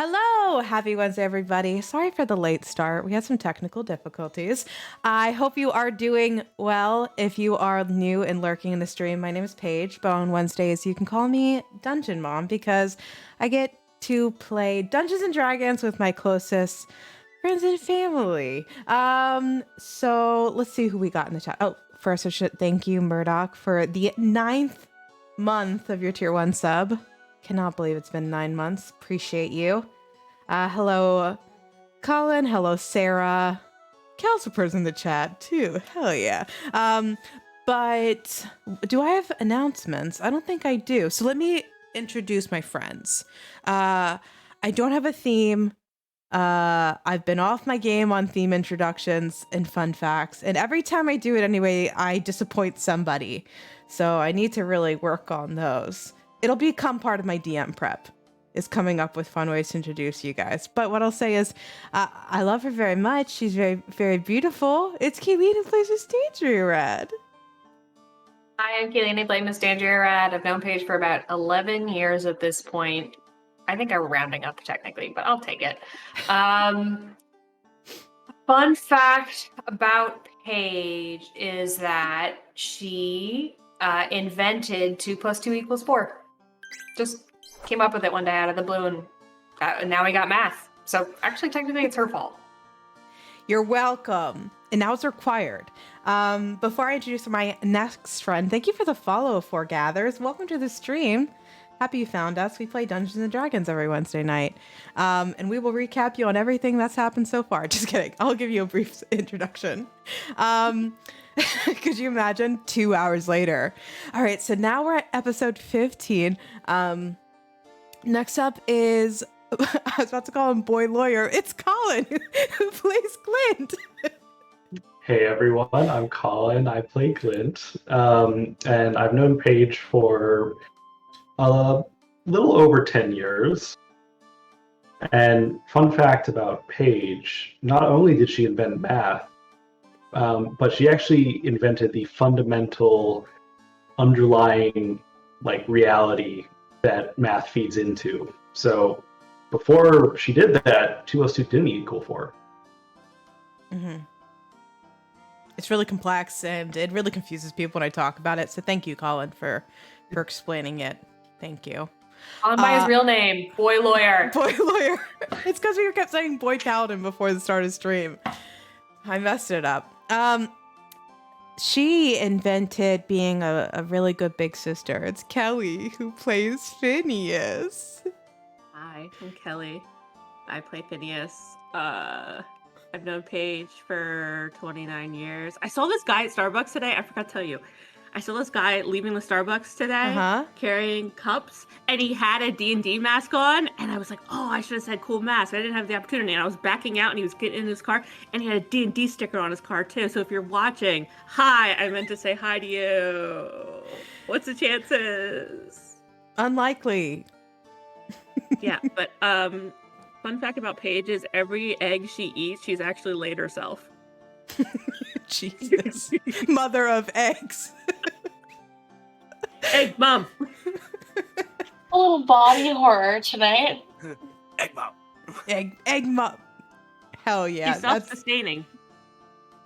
Hello, happy Wednesday, everybody. Sorry for the late start. We had some technical difficulties. I hope you are doing well. If you are new and lurking in the stream, my name is Paige, but on Wednesdays, you can call me Dungeon Mom because I get to play Dungeons and Dragons with my closest friends and family. So let's see who we got in the chat. Oh, first I should thank you, Murdoch, for the 9th month of your tier 1 sub. Cannot believe it's been 9 months. Appreciate you. Hello, Colin. Hello, Sarah. Calcifer's in the chat too. Hell yeah. But do I have announcements? I don't think I do. So let me introduce my friends. I don't have a theme. I've been off my game on theme introductions and fun facts. And every time I do it anyway, I disappoint somebody. So I need to really work on those. It'll become part of my DM prep, is coming up with fun ways to introduce you guys. But what I'll say is, I love her very much. She's very, very beautiful. It's Kayleen who plays with Stangery Red. Hi, I'm Kayleen. I play Miss Dujour. I've known Paige for about 11 years at this point. I think I'm rounding up technically, but I'll take it. Fun fact about Paige is that she invented 2 + 2 = 4. Just came up with it one day out of the blue, and now we got math. So actually, technically, it's her fault. You're welcome. And now it's required. Before I introduce my next friend, thank you for the follow, Foregathers. Welcome to the stream. Happy you found us. We play Dungeons and Dragons every Wednesday night. And we will recap you on everything that's happened so far. Just kidding. I'll give you a brief introduction. Could you imagine 2 hours later? All right, so now we're at episode 15. Next up is, I was about to call him Boy Lawyer. It's Colin, who plays Clint. Hey everyone, I'm Colin. I play Clint, and I've known Paige for a little over 10 years. And fun fact about Paige, not only did she invent math, but she actually invented the fundamental underlying reality that math feeds into. So before she did that, 2 + 2 didn't equal 4. Mm-hmm. It's really complex and it really confuses people when I talk about it. So thank you, Colin, for explaining it. Thank you. On by his real name, Boy Lawyer. Boy Lawyer. It's because we kept saying Boy Paladin before the start of stream. I messed it up. She invented being a really good big sister. It's Kelly who plays Phineas. Hi, I'm Kelly. I play Phineas. I've known Paige for 29 years. I saw this guy at Starbucks today. I forgot to tell you. I saw this guy leaving the Starbucks today carrying cups, and he had a D&D mask on, and I was like, oh, I should have said cool mask. I didn't have the opportunity, and I was backing out, and he was getting in his car, and he had a D&D sticker on his car, too. So if you're watching, hi, I meant to say hi to you. What's the chances? Unlikely. Yeah, but fun fact about Paige is every egg she eats, she's actually laid herself. Jesus. Mother of eggs. Egg mom. A little body horror tonight. Egg mom. Egg mom. Hell yeah. She's self-sustaining.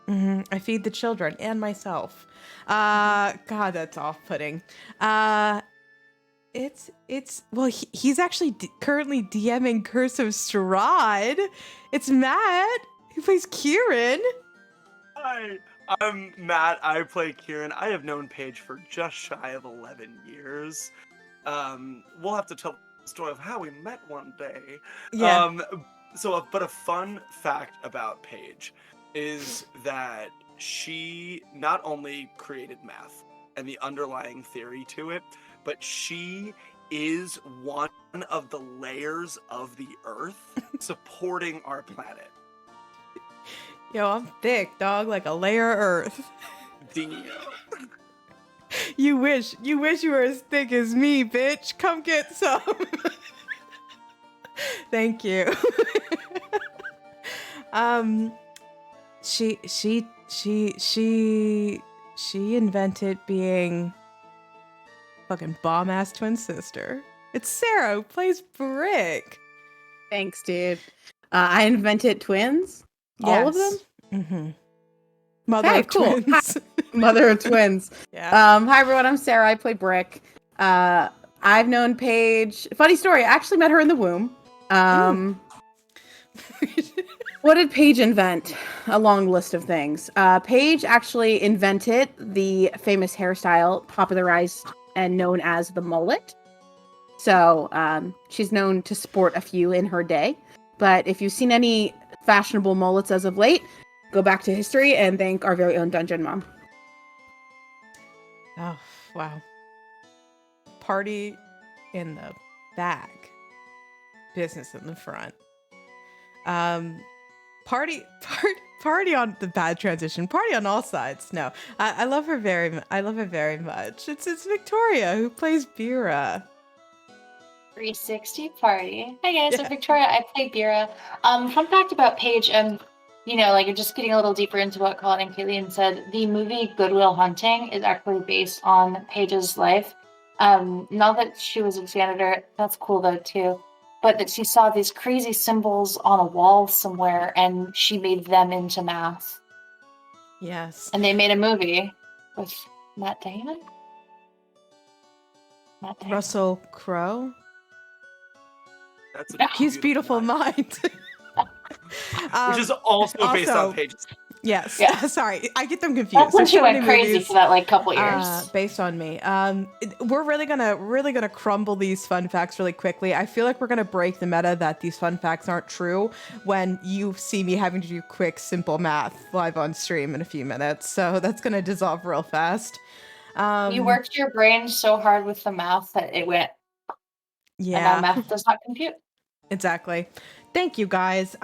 I feed the children and myself. God, that's off-putting. Well, he's actually currently DMing Curse of Strahd. It's Matt, who plays Kieran. Hi, I'm Matt. I play Kieran. I have known Paige for just shy of 11 years. We'll have to tell the story of how we met one day. Yeah. But a fun fact about Paige is that she not only created math and the underlying theory to it, but she is one of the layers of the Earth supporting our planet. Yo, I'm thick, dog, like a layer of earth. Dio. You wish you were as thick as me, bitch. Come get some. Thank you. She invented being fucking bomb ass twin sister. It's Sarah who plays Brick. Thanks, dude. I invented twins. All of them? Mm-hmm. Mother Okay, of cool. twins. Mother of twins. Yeah. Hi everyone, I'm Sarah. I play Brick. I've known Paige. Funny story, I actually met her in the womb. What did Paige invent? A long list of things. Paige actually invented the famous hairstyle popularized and known as the mullet. So she's known to sport a few in her day. But if you've seen any fashionable mullets as of late, go back to history and thank our very own Dungeon Mom. Oh, wow. Party in the back. Business in the front. Party on the bad transition. Party on all sides. No, I love her I love it very much. It's Victoria who plays Bira. 360 party. Hi guys, Yeah. I'm Victoria. I play Bira. Fun fact about Paige, just getting a little deeper into what Colin and Kayleen said, the movie Good Will Hunting is actually based on Paige's life. Not that she was a janitor, that's cool though too, but that she saw these crazy symbols on a wall somewhere and she made them into math. Yes. And they made a movie with Matt Damon? Russell Crowe. That's a He's beautiful mind. Which is also based on Paige's. Yes. Yeah. Sorry, I get them confused. That's when There's she so went many crazy movies, for that couple years. based on me. We're really gonna crumble these fun facts really quickly. I feel like we're gonna break the meta that these fun facts aren't true when you see me having to do quick, simple math live on stream in a few minutes. So that's gonna dissolve real fast. You worked your brain so hard with the math that it went. Yeah. And now math does not compute. Exactly. Thank you, guys.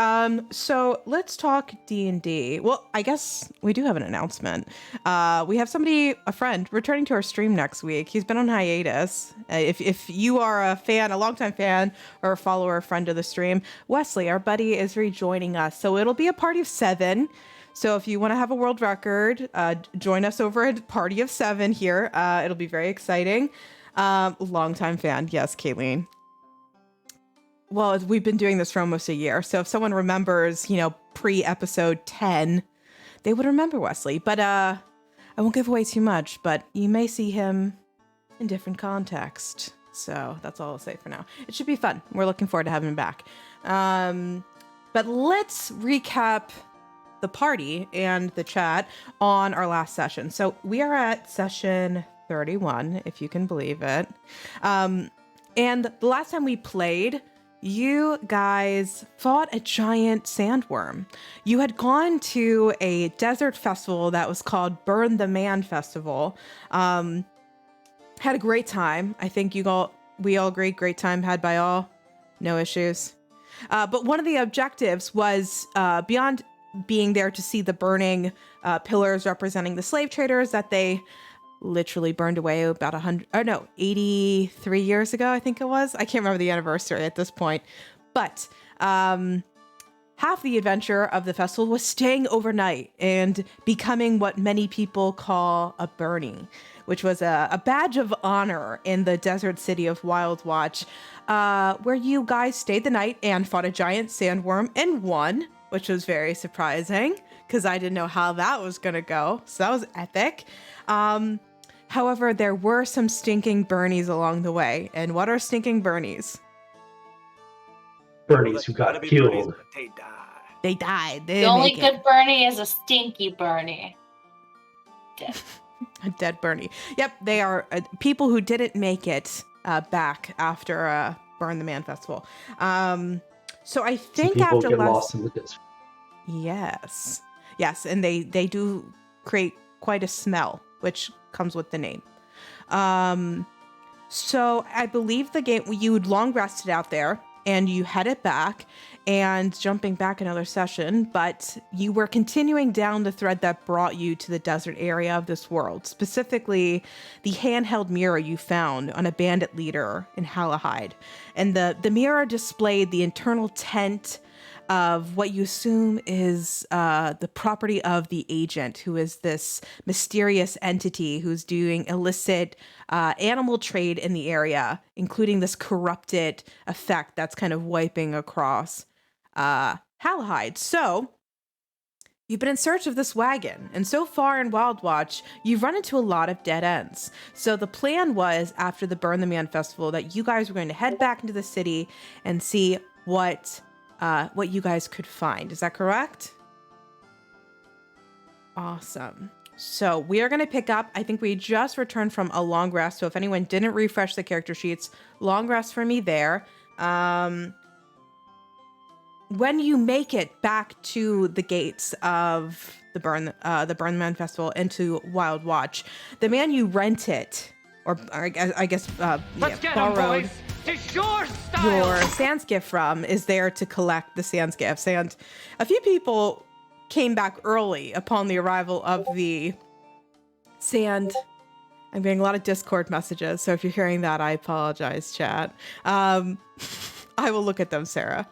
So let's talk D&D. Well, I guess we do have an announcement. We have a friend, returning to our stream next week. He's been on hiatus. If you are a longtime fan or a follower, or friend of the stream, Wesley, our buddy, is rejoining us. So it'll be a party of 7. So if you want to have a world record, join us over at Party of 7 here. It'll be very exciting. Longtime fan. Yes, Kayleen. Well, we've been doing this for almost a year. So if someone remembers, pre-episode 10, they would remember Wesley. But I won't give away too much, but you may see him in different context. So that's all I'll say for now. It should be fun. We're looking forward to having him back. But let's recap the party and the chat on our last session. So we are at session 31, if you can believe it. And the last time we played, you guys fought a giant sandworm. You had gone to a desert festival that was called Burn the Man Festival. Had a great time. I think we all agree, great time had by all. No issues. But one of the objectives was beyond being there to see the burning pillars representing the slave traders that they literally burned away about 83 years ago, I think it was. I can't remember the anniversary at this point. But half the adventure of the festival was staying overnight and becoming what many people call a burnie, which was a badge of honor in the desert city of Wild Watch, where you guys stayed the night and fought a giant sandworm and won, which was very surprising because I didn't know how that was going to go. So that was epic. However, there were some stinking burnies along the way. And what are stinking burnies? Bernies who got killed. They die. They died. They The didn't only make good it. Bernie is a stinky Bernie. Dead. A dead burnie. Yep, they are people who didn't make it back after Burn the Man Festival. So I think People after get last... lost in the desert. Yes, and they do create quite a smell, which comes with the name. So I believe the game, you'd long rested out there and you headed back and jumping back another session, but you were continuing down the thread that brought you to the desert area of this world, specifically the handheld mirror you found on a bandit leader in Halahide. And the mirror displayed the internal tent of what you assume is the property of the agent, who is this mysterious entity who's doing illicit animal trade in the area, including this corrupted effect that's kind of wiping across Halahide. So you've been in search of this wagon, and so far in Wild Watch, you've run into a lot of dead ends. So the plan was, after the Burn the Man festival, that you guys were going to head back into the city and see what you guys could find. Is that correct? Awesome. So we are going to pick up, I think we just returned from a long rest, so if anyone didn't refresh the character sheets, long rest for me there. When you make it back to the gates of the Burn Man Festival into Wild Watch, the man you rented, or I guess borrowed your Sans gift from, is there to collect the Sans gifts. And a few people came back early upon the arrival of the Sand. I'm getting a lot of Discord messages, so if you're hearing that, I apologize, chat. I will look at them, Sarah.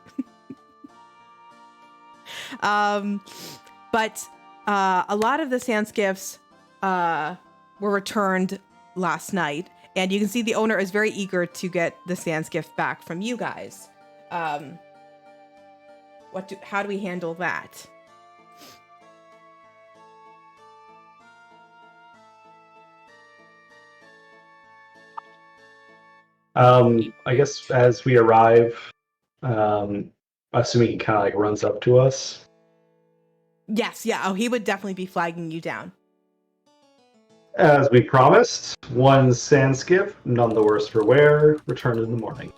But a lot of the Sans gifts were returned last night, and you can see the owner is very eager to get the Sans gift back from you guys. How do we handle that? I guess as we arrive, assuming he kind of like runs up to us. Yes, yeah. Oh, he would definitely be flagging you down. As we promised, one Sans gift, none the worse for wear, returned in the morning.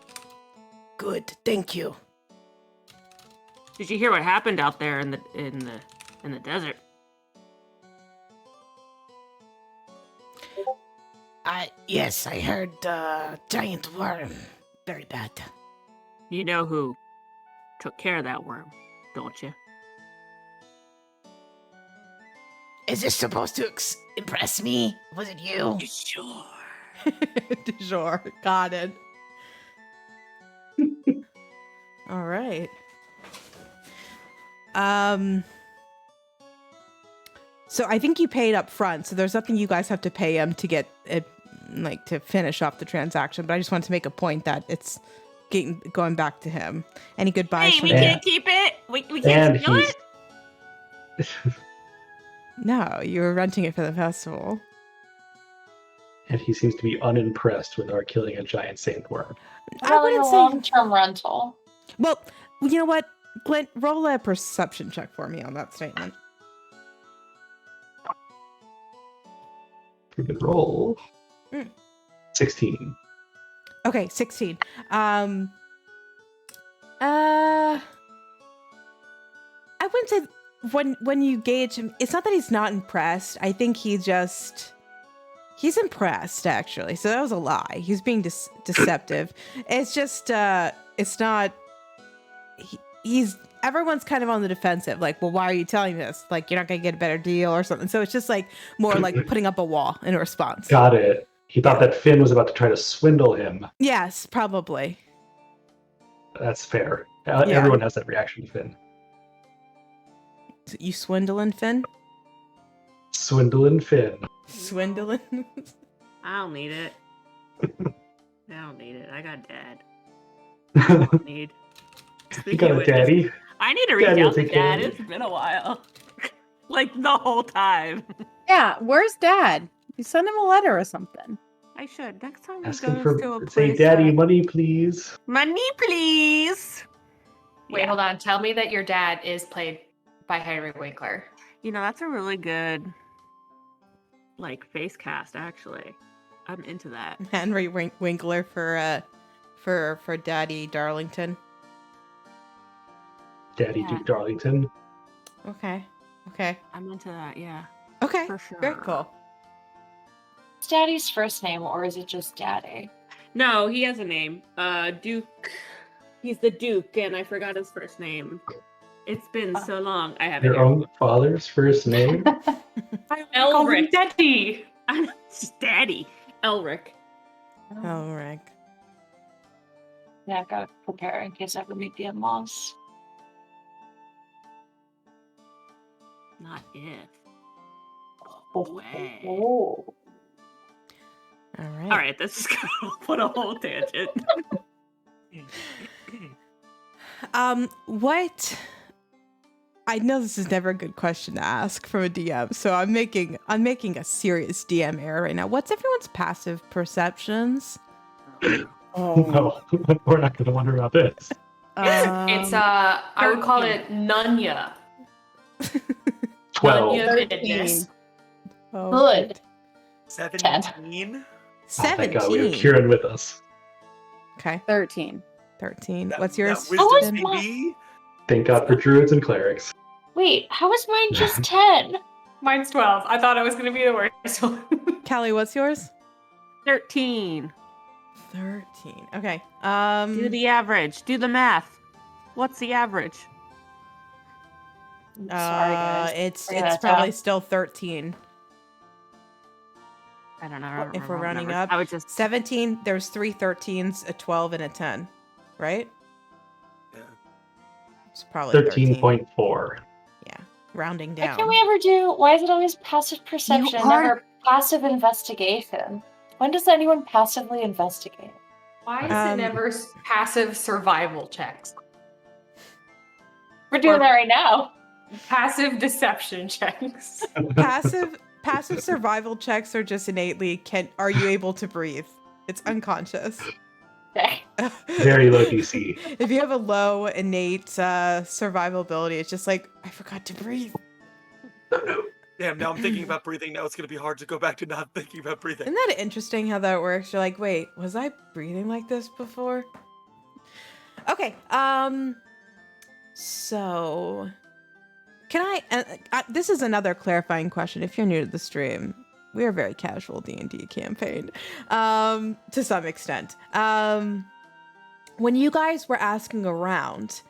Good, thank you. Did you hear what happened out there in the desert? Yes, I heard giant worm. Very bad. You know who took care of that worm, don't you? Is this supposed to impress me? Was it you? Sure. Dujour, got it. All right. So I think you paid up front, so there's nothing you guys have to pay him to get it, like to finish off the transaction. But I just wanted to make a point that it's going back to him. Any goodbyes? Hey, we from you? can't keep it. We can't steal it. No, you were renting it for the festival. And he seems to be unimpressed with our killing a giant sandworm. I wouldn't a say. long-term rental. Well, you know what, Clint, roll a perception check for me on that statement. Pretty good roll. 16. Okay, 16. I wouldn't say when you gauge him, it's not that he's not impressed. I think he's impressed, actually. So that was a lie. He's being deceptive. It's just it's not. He's everyone's kind of on the defensive. Like, well, why are you telling me this? Like, you're not gonna get a better deal or something. So it's just like more like putting up a wall in response. Got it. He thought that Finn was about to try to swindle him. Yes, probably. That's fair. Everyone has that reaction to Finn. You swindling, Finn? Swindling Finn. Swindling? I don't need it. I don't need it. I got dad. I don't need. You got a daddy? I need to reach Daddy will out to take care dad. of It's been a while. Like the whole time. Yeah, where's Dad? You send him a letter or something. I should. Next time Ask he him goes to a for, place. say, Daddy, money, please. Money, please. Wait, hold on. Tell me that your dad is played by Henry Winkler. You know, that's a really good, like, face cast, actually. I'm into that. Henry Winkler for Daddy Darlington. Daddy Duke Darlington. Okay. I'm into that, yeah. Okay. For sure. Very cool. Is Daddy's first name, or is it just Daddy? No, he has a name. Duke. He's the Duke, and I forgot his first name. It's been so long. I haven't. Your own father's first name? Elric. Daddy. I'm just Daddy. Elric. Oh, Rick. Yeah, I've got to prepare in case I ever meet the in-laws. Not if. Way. Oh. All right. All right, this is gonna put a whole tangent. What? I know this is never a good question to ask from a DM, so I'm making a serious DM error right now. What's everyone's passive perceptions? No, we're not going to wonder about this. It's I would call 13. it Nunya. 12. Nunya fitness. Oh, Good. 17. Oh, thank God we have 17. Kieran with us. Okay, 13. 13. That- What's that yours? wisdom Oh, it's CB? Thank God for druids and clerics. Wait, how is mine just 10? Mine's 12. I thought I was gonna be the worst one. Callie, what's yours? 13. 13. Okay. Do the average. Do the math. What's the average? Sorry, guys. It's Figure that probably out. still 13. I don't know. I don't If we're remember rounding numbers. up. I would just 17, there's 3 13s, a 12, and a 10, right? Yeah. It's probably 13. 13.4. Yeah, rounding Why down. can't we ever do? Why is it always passive perception and are- never passive investigation? When does anyone passively investigate? Why is Um, it never passive survival checks? We're doing Or- that right now. Passive deception checks. Passive survival checks are just innately are you able to breathe? It's unconscious. Okay. Very low DC. If you have a low innate survival ability, it's just like, I forgot to breathe. Damn, now I'm thinking about breathing. Now it's going to be hard to go back to not thinking about breathing. Isn't that interesting how that works? You're like, wait, was I breathing like this before? Okay, so can this is another clarifying question. If you're new to the stream, we are a very casual D&D campaign, to some extent. When you guys were asking around,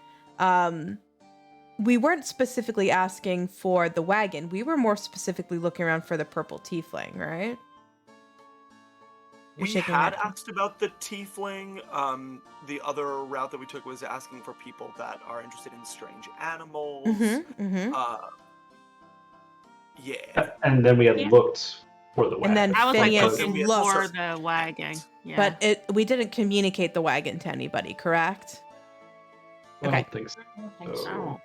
we weren't specifically asking for the wagon. We were more specifically looking around for the purple tiefling, right? You're We shaking had your- asked about the tiefling. The other route that we took was asking for people that are interested in strange animals. Yeah. And then we had Yeah. looked for the And then wagon. I was like Phineas looking looked. for the wagon. Yeah. But we didn't communicate the wagon to anybody, correct? I Okay. don't think so. I don't think so.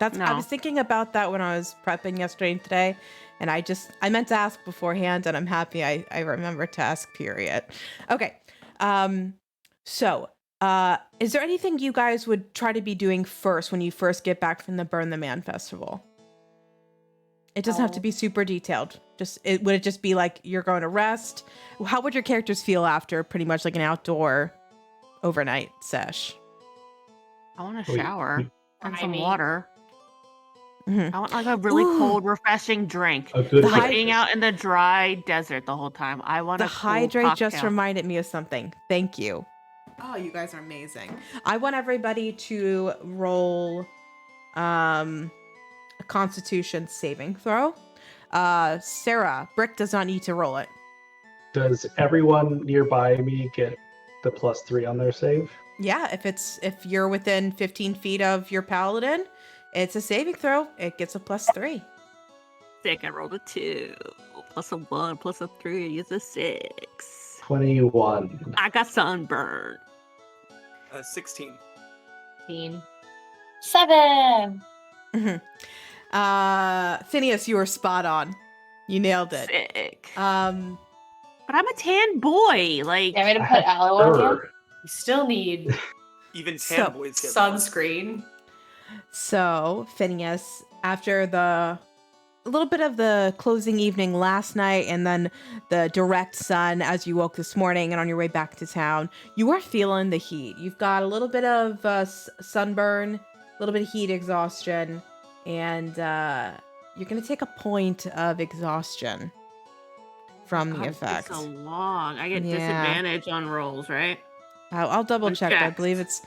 I No. was thinking about that when I was prepping yesterday and today, and I meant to ask beforehand, and I'm happy I remembered to ask, period. Okay. So, is there anything you guys would try to be doing first when you first get back from the Burn the Man festival? It doesn't have to be super detailed. Would it just be like you're going to rest? How would your characters feel after pretty much like an outdoor overnight sesh? I want a We- shower and some Grimy. water. Mhm. I want like a really Ooh. cold, refreshing drink. A good The Like hy- being out in the dry desert the whole time. I want The a cool hydrate just cocktail. reminded me of something. Thank you. Oh, you guys are amazing. I want everybody to roll a Constitution saving throw. Sarah, Brick does not need to roll it. Does everyone nearby me get the +3 on their save? Yeah, if you're within 15 feet of your paladin, it's a saving throw. It gets a +3. Sick. I rolled a 2 plus a 1 plus a 3 is a 6. 21. I got sunburn. 16. 7. Phineas, you were spot on. You nailed it. Sick. Um, But I'm a tan boy. Like, You want me to put aloe on you? Er. You still need Even tan So, boys get sunscreen. So, Phineas, after a little bit of the closing evening last night and then the direct sun as you woke this morning and on your way back to town, you are feeling the heat. You've got a little bit of sunburn, a little bit of heat exhaustion, and you're going to take a point of exhaustion from God, the it takes effect. so long. I get Yeah. disadvantage on rolls, right? I'll double On check. I checks. believe it's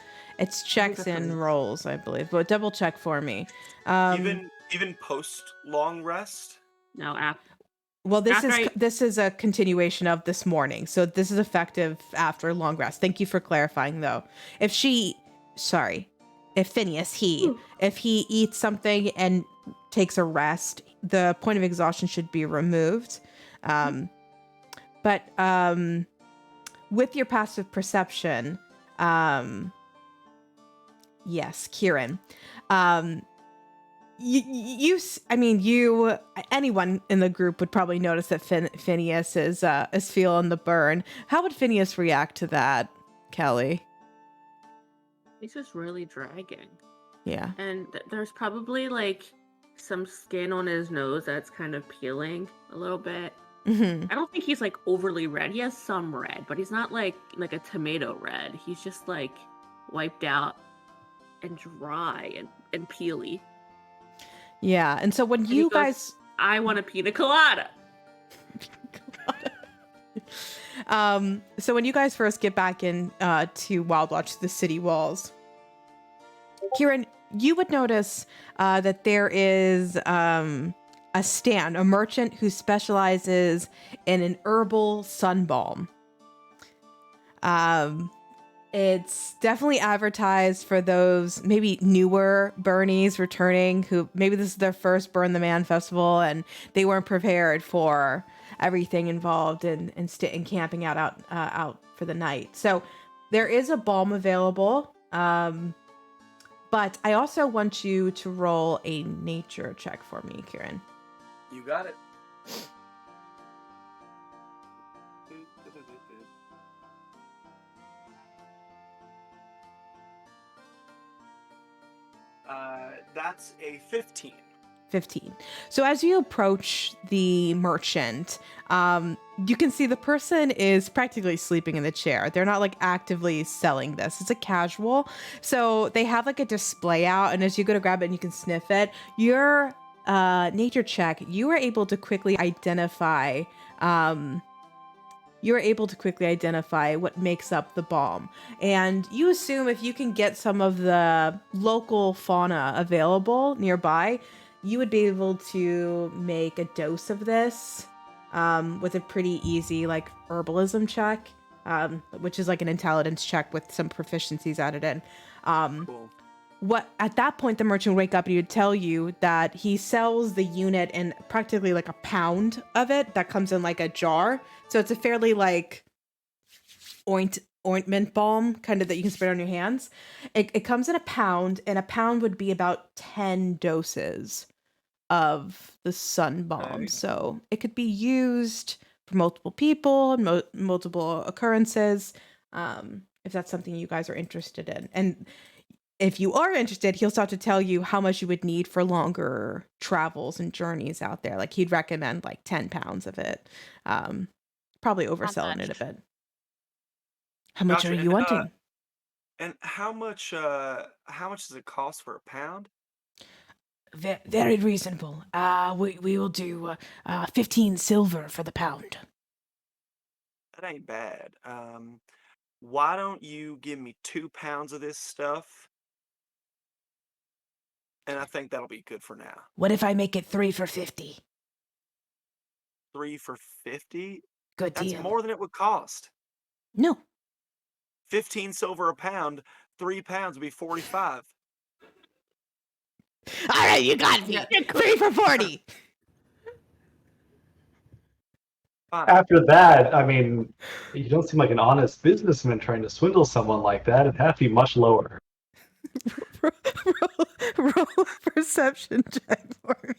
checks and Definitely. rolls, I believe, but double check for me. even post long rest. No, app. Well, After I- this is a continuation of this morning, so this is effective after long rest. Thank you for clarifying, though. If Phineas, if he eats something and takes a rest, the point of exhaustion should be removed. But with your passive perception, yes, Kieran, anyone in the group would probably notice that Phineas is feeling the burn. How would Phineas react to that, Kelly? He's just really dragging. Yeah. And there's probably like some skin on his nose that's kind of peeling a little bit. Mm-hmm. I don't think he's like overly red. He has some red, but he's not like a tomato red. He's just like wiped out and dry and peely. Yeah, and so when And you he goes, guys, I want a pina colada. so when you guys first get back in to Wild Watch, the city walls, Kieran, you would notice that there is a merchant who specializes in an herbal sun balm. It's definitely advertised for those maybe newer Burnies returning who maybe this is their first Burn the Man festival and they weren't prepared for everything involved in camping out for the night. So there is a balm available, but I also want you to roll a nature check for me, Kieran. You got it. That's a 15. 15. So as you approach the merchant, you can see the person is practically sleeping in the chair. They're not like actively selling this. It's a casual. So they have like a display out, and as you go to grab it and you can sniff it, your nature check, you are able to quickly identify what makes up the balm. And you assume if you can get some of the local fauna available nearby, you would be able to make a dose of this with a pretty easy like herbalism check, which is like an intelligence check with some proficiencies added in. Cool. What at that point the merchant would wake up and he would tell you that he sells the unit in practically like a pound of it that comes in like a jar. So it's a fairly like ointment balm kind of that you can spread on your hands. It comes in a pound, and a pound would be about 10 doses of the sun balm. Nice. So it could be used for multiple people and multiple occurrences, if that's something you guys are interested in. And if you are interested, he'll start to tell you how much you would need for longer travels and journeys out there. Like he'd recommend like 10 pounds of it. Probably overselling it a bit. How much Gotcha. are you wanting? And how much does it cost for a pound? Very reasonable. We will do 15 silver for the pound. That ain't bad. Why don't you give me 2 pounds of this stuff? And I think that'll be good for now. What if I make it 3 for 50? 3 for 50? Good That's deal. more than it would cost. No. 15 silver a pound, 3 pounds would be 45. All right, you got me. 3 for 40. Fine. After that, I mean, you don't seem like an honest businessman trying to swindle someone like that. It'd have to be much lower. roll a perception check for me.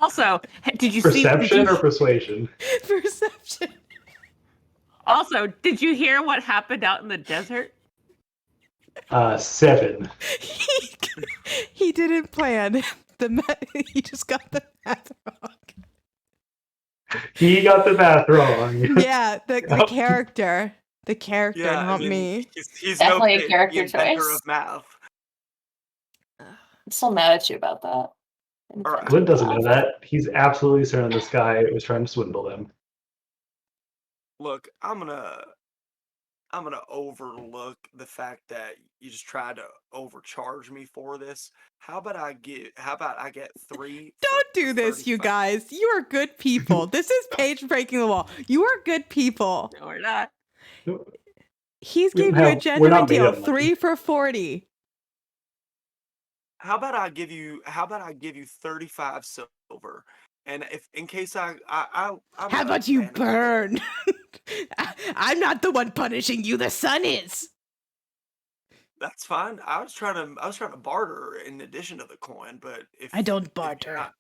Also, did you Perception see? or persuasion? Perception. Also, did you hear what happened out in the desert? 7. He didn't plan. He just got the math wrong. He got the math wrong. Yeah, the character. The character, Yeah, not I mean, me. He's Definitely a the character inventor choice. of math. I'm still mad at you about that. Alright. Clint doesn't know that. He's absolutely certain this guy was trying to swindle them. Look, I'm gonna overlook the fact that you just tried to overcharge me for this. How about I get 3? Don't do this, you 35? guys. You are good people. This is Paige breaking the wall. You are good people. No, we're not. He's We giving don't you a have- we're genuine not made deal. of money. 3 for 40. How about I give you 35 silver, and if in case I'm How a about you man of- burn? I'm not the one punishing you. The sun is. That's fine. I was trying to barter in addition to the coin, but if I don't if barter. not,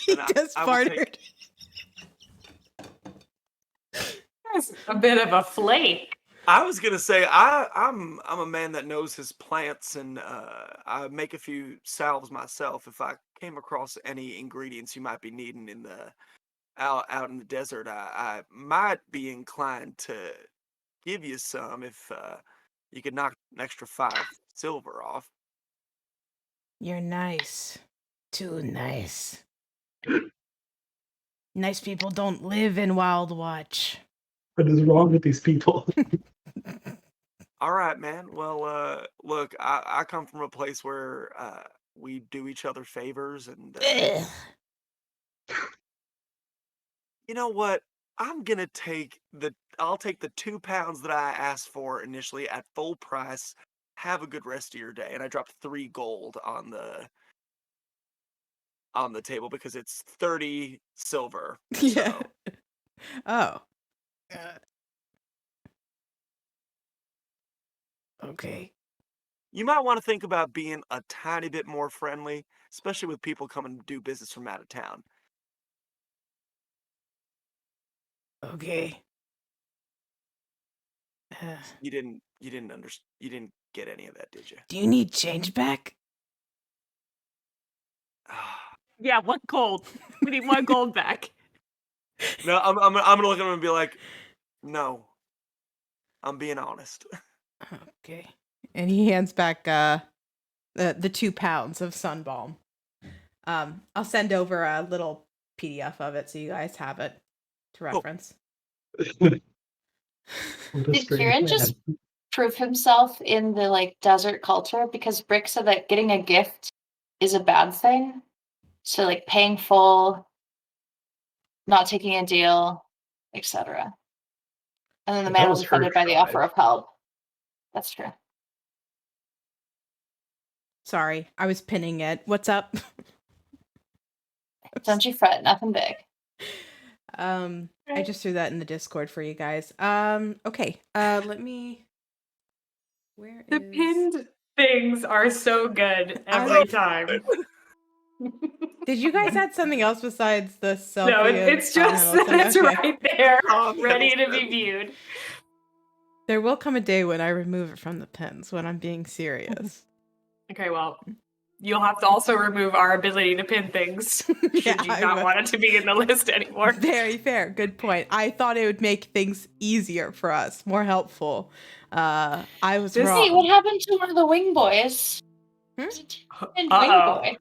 He then just I will take- bartered. That's a bit of a flake. I was gonna say I'm a man that knows his plants, and I make a few salves myself. If I came across any ingredients you might be needing in the out in the desert, I might be inclined to give you some if you could knock an extra 5 silver off. You're nice. Too nice. Nice people don't live in Wild Watch. What is wrong with these people? All right, man. Well, look, I come from a place where we do each other favors, and Ugh. you know what? I'll take the 2 pounds that I asked for initially at full price. Have a good rest of your day. And I dropped 3 gold on the table because it's 30 silver. Yeah. So Oh. Okay. you might want to think about being a tiny bit more friendly, especially with people coming to do business from out of town. Okay. You didn't get any of that, did you? Do you need change back? Yeah, 1 gold. We need 1 gold back. No, I'm gonna look at him and be like, no, I'm being honest. Okay. And he hands back the 2 pounds of sun balm. I'll send over a little PDF of it so you guys have it to reference. What a Did strange Kieran man. just prove himself in the like desert culture? Because Brick said that getting a gift is a bad thing. So like paying full, not taking a deal, etc. And then the That man was was her offended by the tribe. offer of help. That's true. Sorry, I was pinning it. What's up? Don't you fret, nothing big. I just threw that in the Discord for you guys. Okay. Let me. Where The is? pinned things are so good I every love- time. Did you guys add something else besides the selfie? No, of it's just Tom that it's Hiddleston? Okay. right there, Tom ready to be Hiddleston. viewed. There will come a day when I remove it from the pins when I'm being serious. Okay, well, you'll have to also remove our ability to pin things should you I not will. want it to be in the list anymore. Very fair. Good point. I thought it would make things easier for us, more helpful. I was This- wrong. Hey, what happened to one of the wing boys? Hmm? And wing Uh-oh. boy.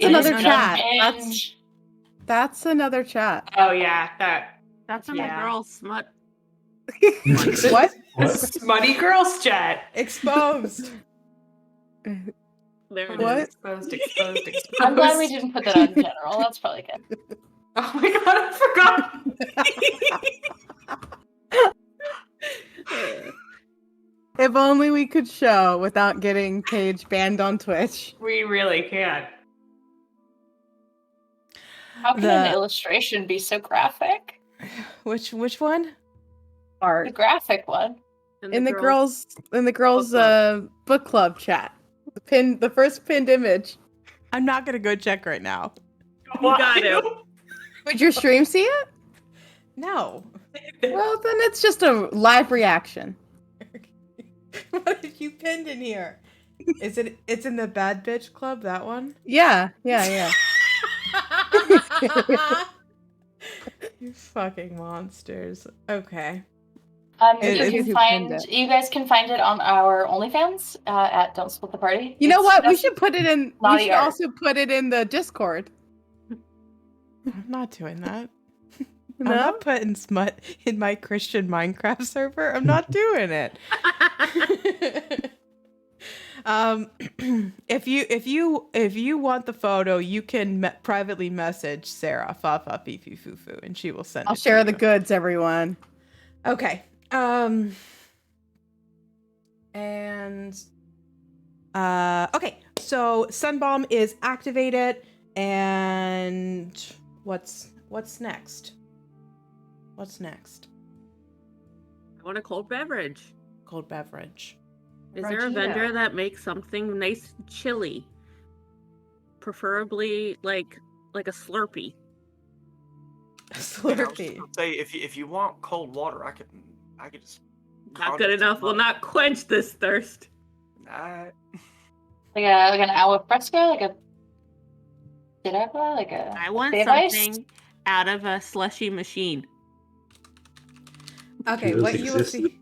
It's another Is chat. unpinned. That's another chat. Oh yeah, that That's in Yeah. the girl smut. What? What? smutty girls chat. Exposed. There it What? is. Exposed. I'm glad we didn't put that on general. That's probably good. Oh my god, I forgot. If only we could show without getting Paige banned on Twitch. We really can't. How can an The- illustration be so graphic? Which one? The Art graphic one. in the girls book club chat. The first pinned image. I'm not gonna go check right now. You got it. Would your stream see it? No. Well, then it's just a live reaction. What did you pinned in here? It's in the bad bitch club, that one? Yeah. You fucking monsters. Okay. If you pinned it. You guys can find it on our OnlyFans at Don't Split the Party. You know It's what? We just should put it in. We naughty should art. also put it in the Discord. I'm not doing that. No? I'm not putting smut in my Christian Minecraft server. I'm not doing it. If you want the photo, you can privately message Sarah Fafa Fifi Fufu and she will send I'll it share to the you. goods, everyone. Okay. And Okay, so Sunbomb is activated, and what's next? What's next? I want a cold beverage. Cold beverage. Is there a vendor that makes something nice and chilly? Preferably like a Slurpee. Slurpee. Say if you want cold water, I could just. Not good enough. Will not quench this thirst. Nah. Like an agua fresco, like a Diragua, like a. I want Save ice? something out of a slushy machine. Okay, Those what you will exist? see.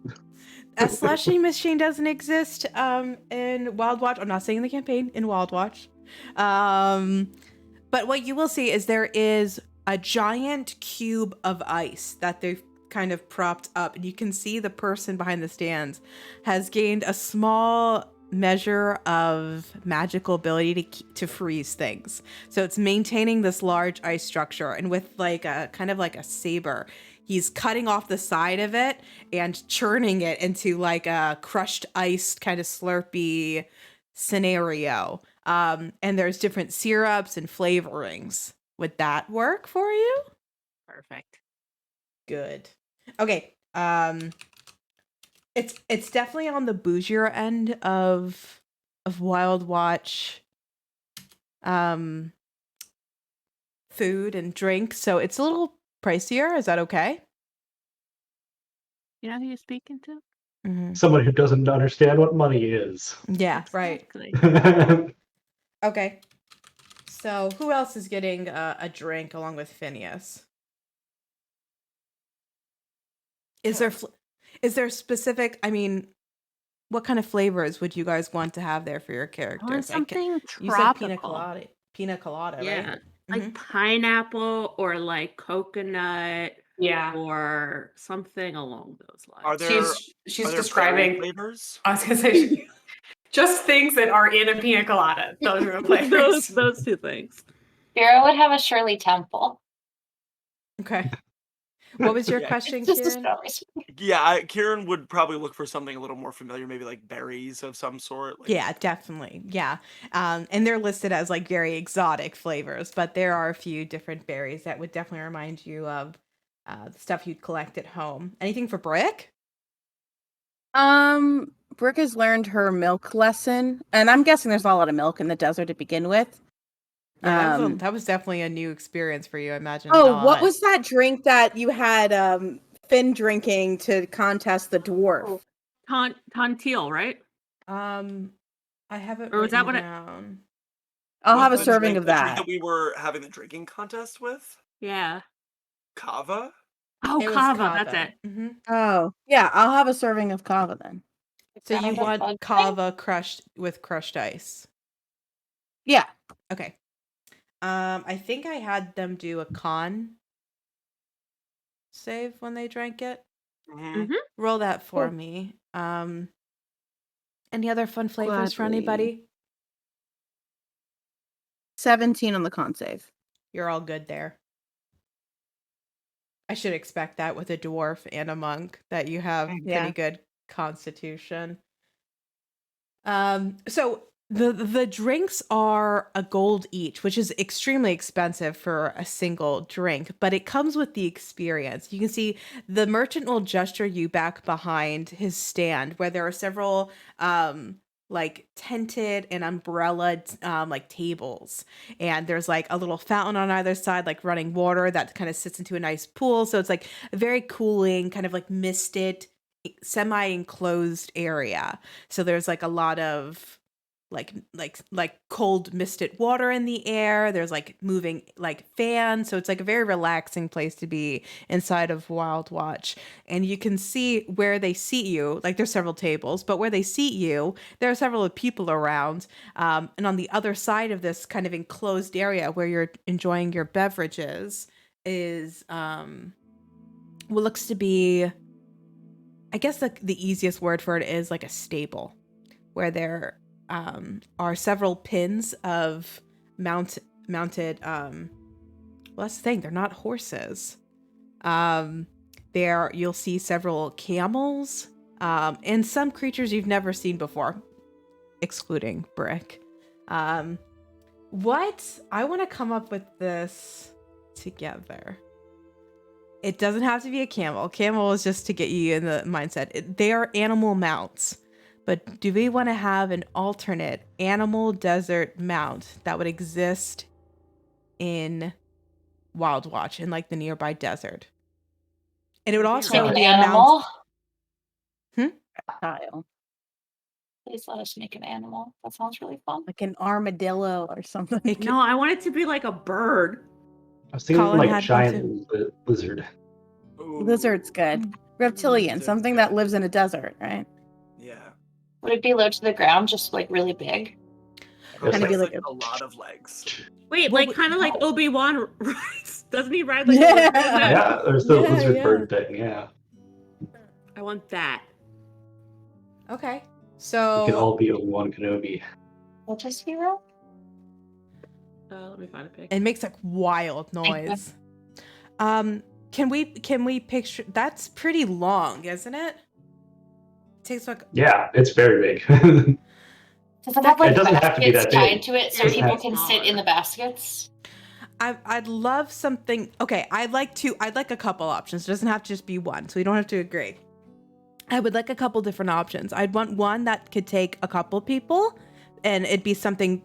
A slushy machine doesn't exist in Wild Watch. I'm not saying in the campaign, in Wild Watch. But what you will see is there is a giant cube of ice that they've kind of propped up, and you can see the person behind the stands has gained a small measure of magical ability to freeze things. So it's maintaining this large ice structure, and with like a kind of like a saber, he's cutting off the side of it and churning it into like a crushed ice kind of slurpy scenario. And there's different syrups and flavorings. Would that work for you? Perfect. Good. Okay. It's definitely on the bougier end of Wild Watch food and drink, so it's a little pricier. Is that okay? You know who you're speaking to? Mm-hmm. Someone who doesn't understand what money is. Yeah, right. Exactly. Okay. So who else is getting a drink along with Phineas? Is there specific? I mean, what kind of flavors would you guys want to have there for your characters? I want something You said tropical. pina colada, Yeah, right? like Mhm. pineapple or like coconut Yeah. or something along those lines. Are there She's are there describing. berry flavors? I was gonna say just things that are in a pina colada. Those are the flavors. those two things. Vera would have a Shirley Temple. Okay. What was your Yeah. question, Just a Kieran? story. Yeah, Kieran would probably look for something a little more familiar, maybe like berries of some sort. Like, Yeah, definitely. Yeah. And they're listed as like very exotic flavors, but there are a few different berries that would definitely remind you of the stuff you'd collect at home. Anything for Brick? Brooke has learned her milk lesson, and I'm guessing there's not a lot of milk in the desert to begin with. Yeah, that was definitely a new experience for you, I imagine. Oh, not. what was that drink that you had Finn drinking to contest the dwarf? Tontiel, right? I have it Or was that written what down. I'll have a the serving drink- of the drink that. we were having the drinking contest with? Yeah. Kava? Oh, It was kava. That's it. Mm-hmm. Oh, yeah, I'll have a serving of kava then. So you Sounds like want fun. kava crushed with crushed ice. Yeah. Okay. I think I had them do a con save when they drank it. Mm-hmm. Roll that for Cool. me. Any other fun flavors for Gladly. anybody? 17 on the con save. You're all good there. I should expect that with a dwarf and a monk that you have Yeah. pretty good constitution. So the drinks are a gold each, which is extremely expensive for a single drink, but it comes with the experience. You can see the merchant will gesture you back behind his stand where there are several like tented and umbrella like tables, and there's like a little fountain on either side, like running water that kind of sits into a nice pool. So it's like a very cooling, kind of like misted, semi-enclosed area. So there's like a lot of like cold misted water in the air. There's like moving like fans. So it's like a very relaxing place to be inside of Wild Watch. And you can see where they seat you, like there's several tables, but where they seat you, there are several people around. And on the other side of this kind of enclosed area where you're enjoying your beverages is what looks to be, I guess the easiest word for it is like a stable, where there are several pins of mounted well, that's the thing, they're not horses. There you'll see several camels and some creatures you've never seen before. excluding brick. What? I want to come up with this together. It doesn't have to be a camel. Camel is just to get you in the mindset. They are animal mounts. But do we want to have an alternate animal desert mount that would exist in Wild Watch in like the nearby desert? And it would also Make an be a mount. animal. Style. Please let us make an animal. That sounds really fun. Like an armadillo or something. It could, No, I want it to be like a bird. I was thinking Colin like had giant lizard. Ooh, Lizard's good. Reptilian, Lizard's something good. that lives in a desert, right? Yeah. Would it be low to the ground, just like really big? Kind of be Has, like a lot of legs. Wait, Well, like kind of like Obi-Wan rides. Doesn't he ride like a Yeah. lizard? Yeah, there's the Yeah, lizard yeah. bird thing. Yeah, I want that. okay. we So can all be Obi-Wan Kenobi. What is hero? Let me find a pic. it makes like wild noise. Can we picture? That's pretty long, isn't it? Takes like Yeah, it's very big. Does it have like It doesn't have to be baskets that tied big. to it so Doesn't people have- can sit in the baskets? I'd love something. Okay, I'd like a couple options. It doesn't have to just be one, so we don't have to agree. I would like a couple different options. I'd want one that could take a couple people, and it'd be something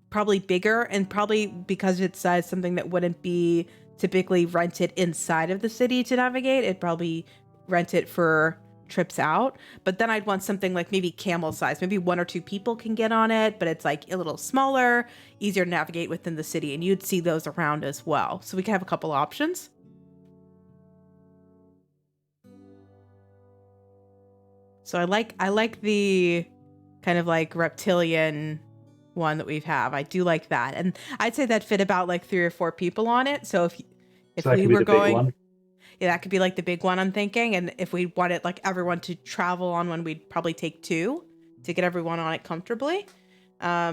probably bigger, and probably because it's something that wouldn't be typically rented inside of the city to navigate. It'd probably rent it for trips out. But then I'd want something like maybe camel size. Maybe 1 or 2 people can get on it, but it's like a little smaller, easier to navigate within the city, and you'd see those around as well. So we can have a couple options. So I like the kind of like reptilian one that we have. I do like that, and I'd say that fit about like 3 or 4 people on it. So if So that we could be were the big going, one. yeah, that could be like the big one I'm thinking. And if we wanted like everyone to travel on one, we'd probably take 2 to get everyone on it comfortably. I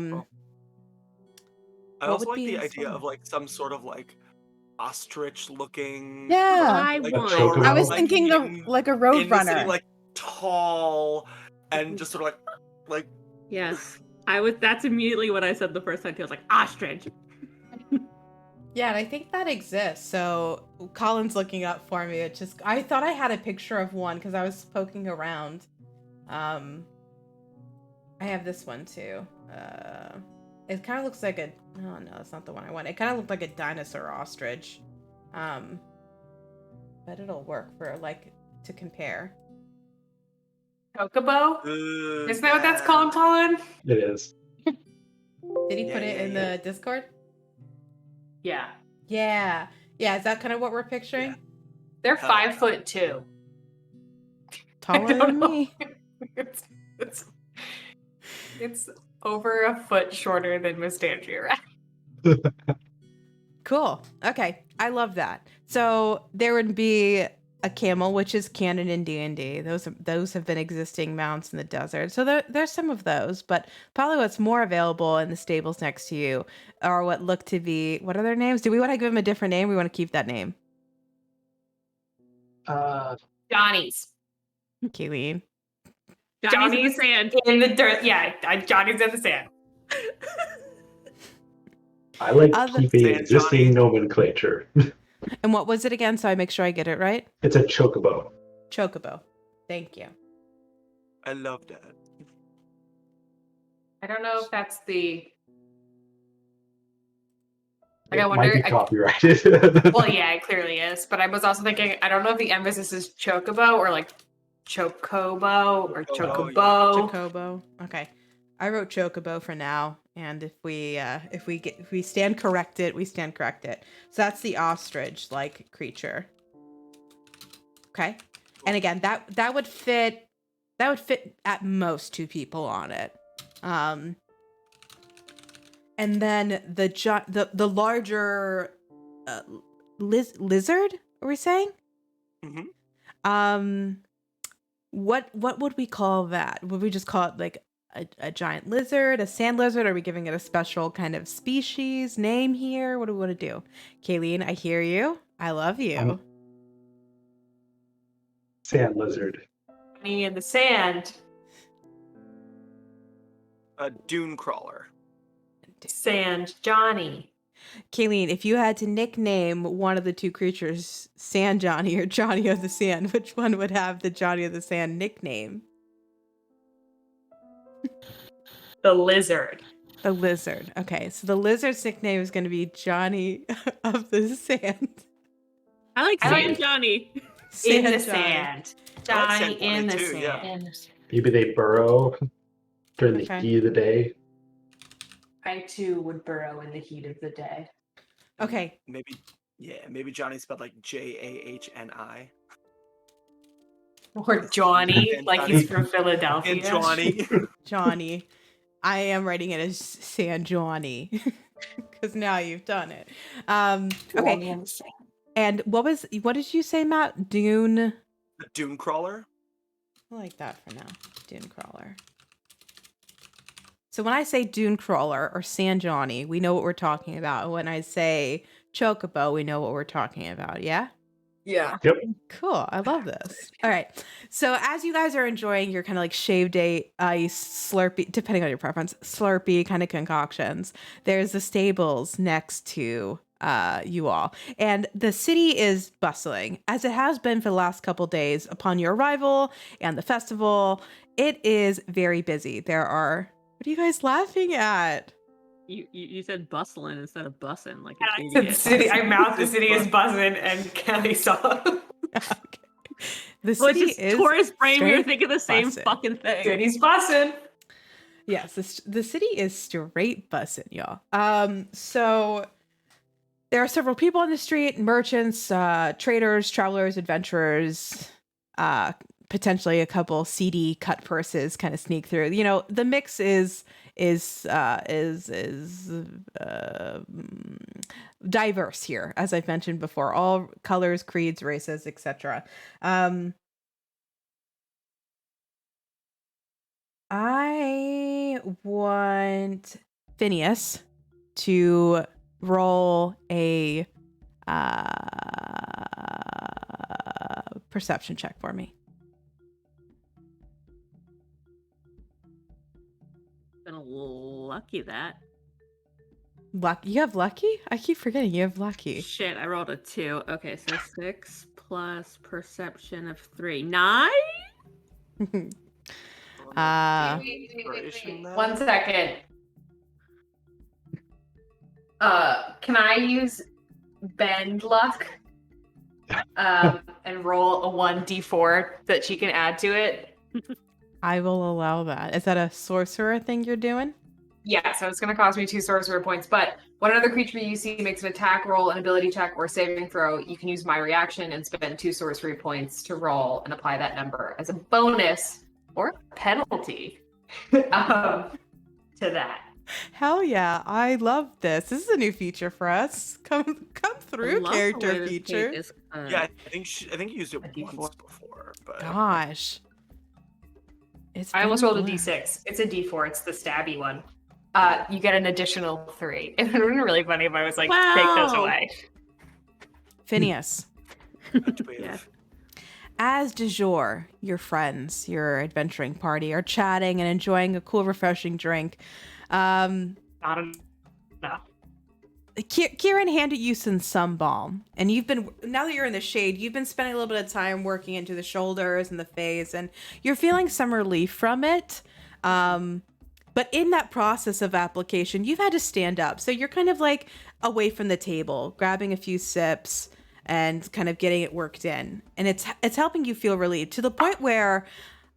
What also would like be the in idea summer? of like some sort of like ostrich looking. Yeah. I Like want. chocobo. I was like, thinking of in- like a in road the city, runner. like tall and just sort of like Yes, I was. That's immediately what I said the first time. I was like ostrich. Yeah, and I think that exists. So Colin's looking up for me. It just I thought I had a picture of one because I was poking around. I have this one too. It kind of looks like a. Oh no, that's not the one I want. It kind of looked like a dinosaur ostrich. But it'll work for like to compare. Chocobo? ugh, Isn't that what that's yeah. called, Colin? It is. Did he Yeah, put it yeah, in yeah. the Discord? Yeah. Yeah. Yeah, is that kind of what we're picturing? Yeah. They're Hell 5'2". Taller than me. It's over a foot shorter than Miss Dangiera. Cool. Okay, I love that. So there would be a camel, which is canon in D&D. Those have been existing mounts in the desert. So there's some of those, but probably what's more available in the stables next to you are what look to be, what are their names? Do we want to give them a different name? We want to keep that name. Johnny's. Kayleen. Johnny's in the sand. in the dirt. Yeah, Johnny's in the sand. I like Other- keeping Sand existing Johnny. nomenclature. And what was it again? So I make sure I get it right. It's a chocobo. Chocobo. Thank you. I love that. I don't know if that's the. Like, It I might wonder. be copyrighted. Well, yeah, it clearly is. But I was also thinking, I don't know if the emphasis is chocobo or like chocobo or Oh, yeah. chocobo. Chocobo. Okay. I wrote chocobo for now, and if we stand corrected, we stand corrected. So that's the ostrich like creature. Okay. And again, that would fit at most 2 people on it. And then the larger lizard, are we saying? Mhm. What would we call that? Would we just call it like a giant lizard, a sand lizard? Are we giving it a special kind of species name here? What do we want to do? Kayleen, I hear you. I love you. Sand lizard. Johnny in the sand. A dune crawler. Sand Johnny. Kayleen, if you had to nickname one of the two creatures, Sand Johnny or Johnny of the Sand, which one would have the Johnny of the Sand nickname? The lizard. The lizard. Okay, so the lizard's nickname is going to be Johnny of the Sand. I like I Sand like- Johnny. In the Johnny. sand. I like Johnny Sand in the Johnny too, yeah. sand. Maybe they burrow during the Okay. heat of the day. I too would burrow in the heat of the day. Okay, Maybe Johnny spelled like Jahni. Or Johnny, And like Johnny. he's from Philadelphia. And Johnny. Johnny. I am writing it as Sand Johnny because now you've done it. Okay, Johnny and the Sand. and what did you say, Matt? Dune. The dune crawler. I like that for now. Dune crawler. So when I say dune crawler or Sand Johnny, we know what we're talking about. When I say chocobo, we know what we're talking about. Yeah? Yeah. Cool. I love this. All right. So as you guys are enjoying your kind of like shave day ice slurpee, depending on your preference, slurpee kind of concoctions, there's the stables next to you all. And the city is bustling, as it has been for the last couple days upon your arrival and the festival. It is very busy. There are, what are you guys laughing at? You said bustling instead of bussin', like And an I said idiot. city. I mouthed the city is buzzing, and Kelly saw. The Well, it's city just is tourist brain. We were straight thinking the same bussin'. fucking thing. City's buzzing. Yes, the city is straight bussin', y'all. So there are several people on the street, merchants, traders, travelers, adventurers, potentially a couple seedy cut purses kind of sneak through. You know, the mix is diverse here, as I've mentioned before. All colors, creeds, races, etc. I want Phineas to roll a perception check for me. Been lucky that. Lucky? You have lucky? I keep forgetting you have lucky. Shit, I rolled a 2. Okay, so 6 plus perception of 3. 9? Inspiration now? 1 second. Can I use bend luck? And roll a 1d4 that she can add to it. I will allow that. Is that a sorcerer thing you're doing? Yeah, so it's going to cost me 2 sorcerer points. But when another creature you see makes an attack roll, an ability check, or saving throw, you can use my reaction and spend 2 sorcery points to roll and apply that number as a bonus or a penalty to that. Hell yeah, I love this. This is a new feature for us. Come through, Love the way character this feature. page is, Yeah, I think you used it A D4. once before, but Gosh. I almost been rolled a blessed. d6. It's a d4. It's the stabby one. You get an additional 3. It would have been really funny if I was like, take those Wow. away. Phineas, Yeah. as Dujour, your friends, your adventuring party are chatting and enjoying a cool, refreshing drink. Not enough. Kieran handed you some balm, and you've been, now that you're in the shade, you've been spending a little bit of time working into the shoulders and the face, and you're feeling some relief from it. But in that process of application, you've had to stand up. So you're kind of like away from the table, grabbing a few sips and kind of getting it worked in. And it's helping you feel relieved to the point where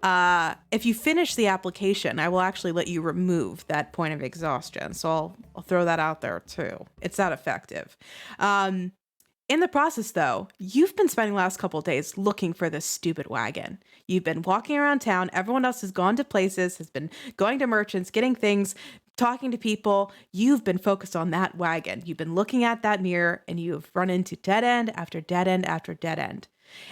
if you finish the application, I will actually let you remove that point of exhaustion. So I'll throw that out there too. It's that effective. In the process, though, you've been spending the last couple of days looking for this stupid wagon. You've been walking around town. Everyone else has gone to places, has been going to merchants, getting things, talking to people. You've been focused on that wagon. You've been looking at that mirror, and you've run into dead end after dead end after dead end.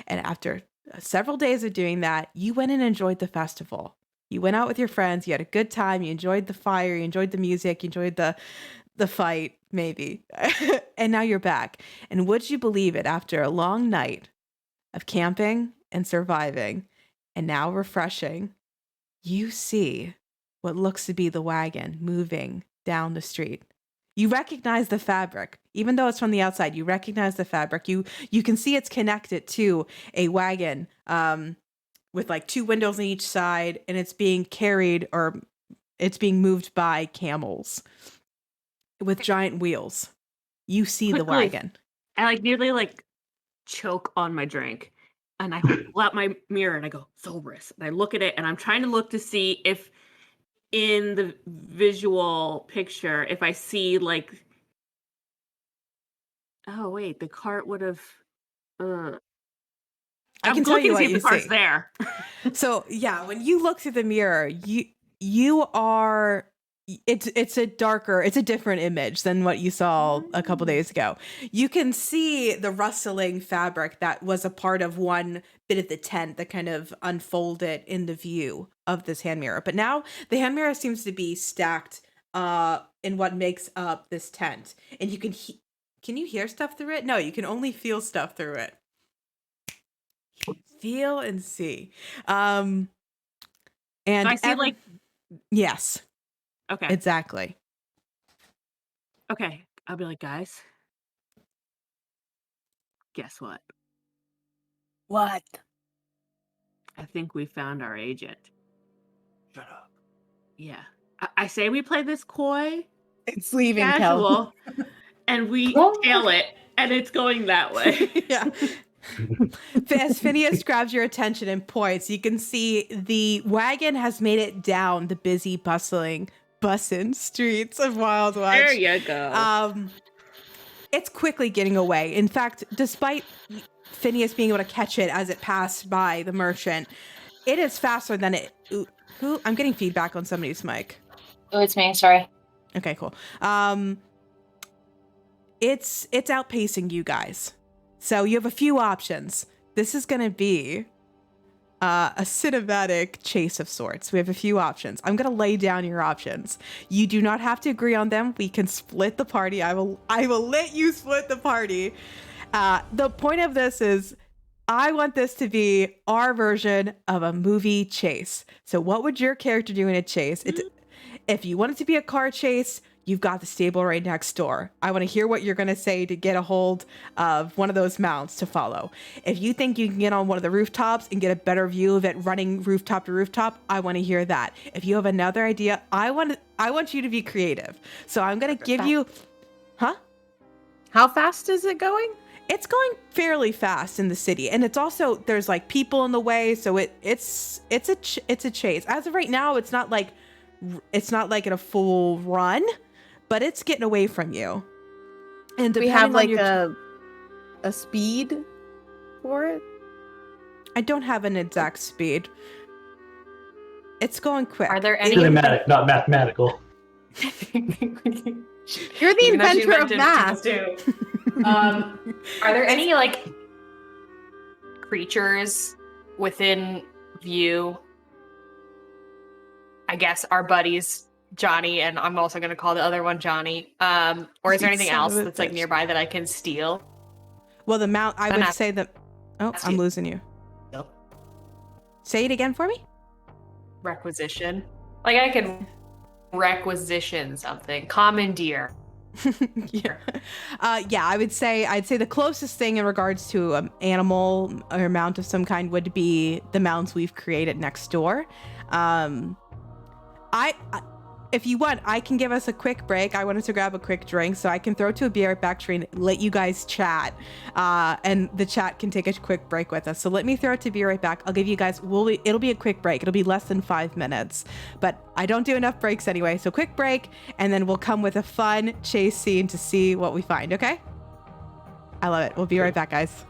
And after several days of doing that, you went and enjoyed the festival. You went out with your friends. You had a good time. You enjoyed the fire. You enjoyed the music. You enjoyed the fight, maybe. And now you're back. And would you believe it, after a long night of camping and surviving and now refreshing, you see what looks to be the wagon moving down the street. You recognize the fabric, even though it's from the outside. You recognize the fabric. You can see it's connected to a wagon with like 2 windows on each side, and it's being carried or it's being moved by camels with giant wheels. You see the Quickly. wagon. I like nearly like choke on my drink, and I pull out my mirror and I go Zolbris, and I look at it, and I'm trying to look to see if in the visual picture, if I see like, oh wait, the cart would have. I I'm can tell looking you to see what if you the cart's see. there. So yeah, when you look through the mirror, you are it's a different image than what you saw a couple days ago. You can see the rustling fabric that was a part of one bit of the tent that kind of unfolded in the view of this hand mirror. But now the hand mirror seems to be stacked in what makes up this tent. And you can you hear stuff through it? No, you can only feel stuff through it. Feel and see. And So I see like, yes, okay, exactly. okay. I'll be like, guys, guess what? What? I think we found our agent. Shut up. Yeah. I say we play this coy, It's leaving, Kel. casual, and we tail it, and it's going that way. Yeah. As Phineas grabs your attention and points, you can see the wagon has made it down the busy, bustling, bussin' streets of Wild Watch. There you go. It's quickly getting away. In fact, despite Phineas being able to catch it as it passed by the merchant, it is faster than it. Who? I'm getting feedback on somebody's mic. Oh, it's me. Sorry. Okay, cool. It's outpacing you guys. So you have a few options. This is going to be a cinematic chase of sorts. We have a few options. I'm going to lay down your options. You do not have to agree on them. We can split the party. I will let you split the party. The point of this is I want this to be our version of a movie chase. So what would your character do in a chase? If you want it to be a car chase, you've got the stable right next door. I want to hear what you're going to say to get a hold of one of those mounts to follow. If you think you can get on one of the rooftops and get a better view of it running rooftop to rooftop, I want to hear that. If you have another idea, I want you to be creative. So I'm going to give you, How fast is it going? It's going fairly fast in the city, and it's also there's like people in the way, so it's a chase. As of right now, it's not like in a full run, but it's getting away from you. And Do we have like your a speed for it? I don't have an exact speed. It's going quick. Are there any? Cinematic, not mathematical. You're the Even though she inventor of invented math. too. Are there any like creatures within view? I guess our buddies Johnny, and I'm also going to call the other one Johnny. Or is there anything Son else of a that's like bitch. nearby that I can steal? Well, the mount. I Then would I- say that. Oh, Ask I'm you. losing you. Yep. Say it again for me. Requisition. Like I can requisition something. Commandeer. Yeah. I'd say the closest thing in regards to animal or mount of some kind would be the mounts we've created next door. If you want, I can give us a quick break. I wanted to grab a quick drink, so I can throw to a beer back train, let you guys chat, and the chat can take a quick break with us. So let me throw it to be right back. I'll give you guys. It'll be a quick break. It'll be less than 5 minutes, but I don't do enough breaks anyway. So quick break, and then we'll come with a fun chase scene to see what we find. Okay? I love it. We'll be right back, guys.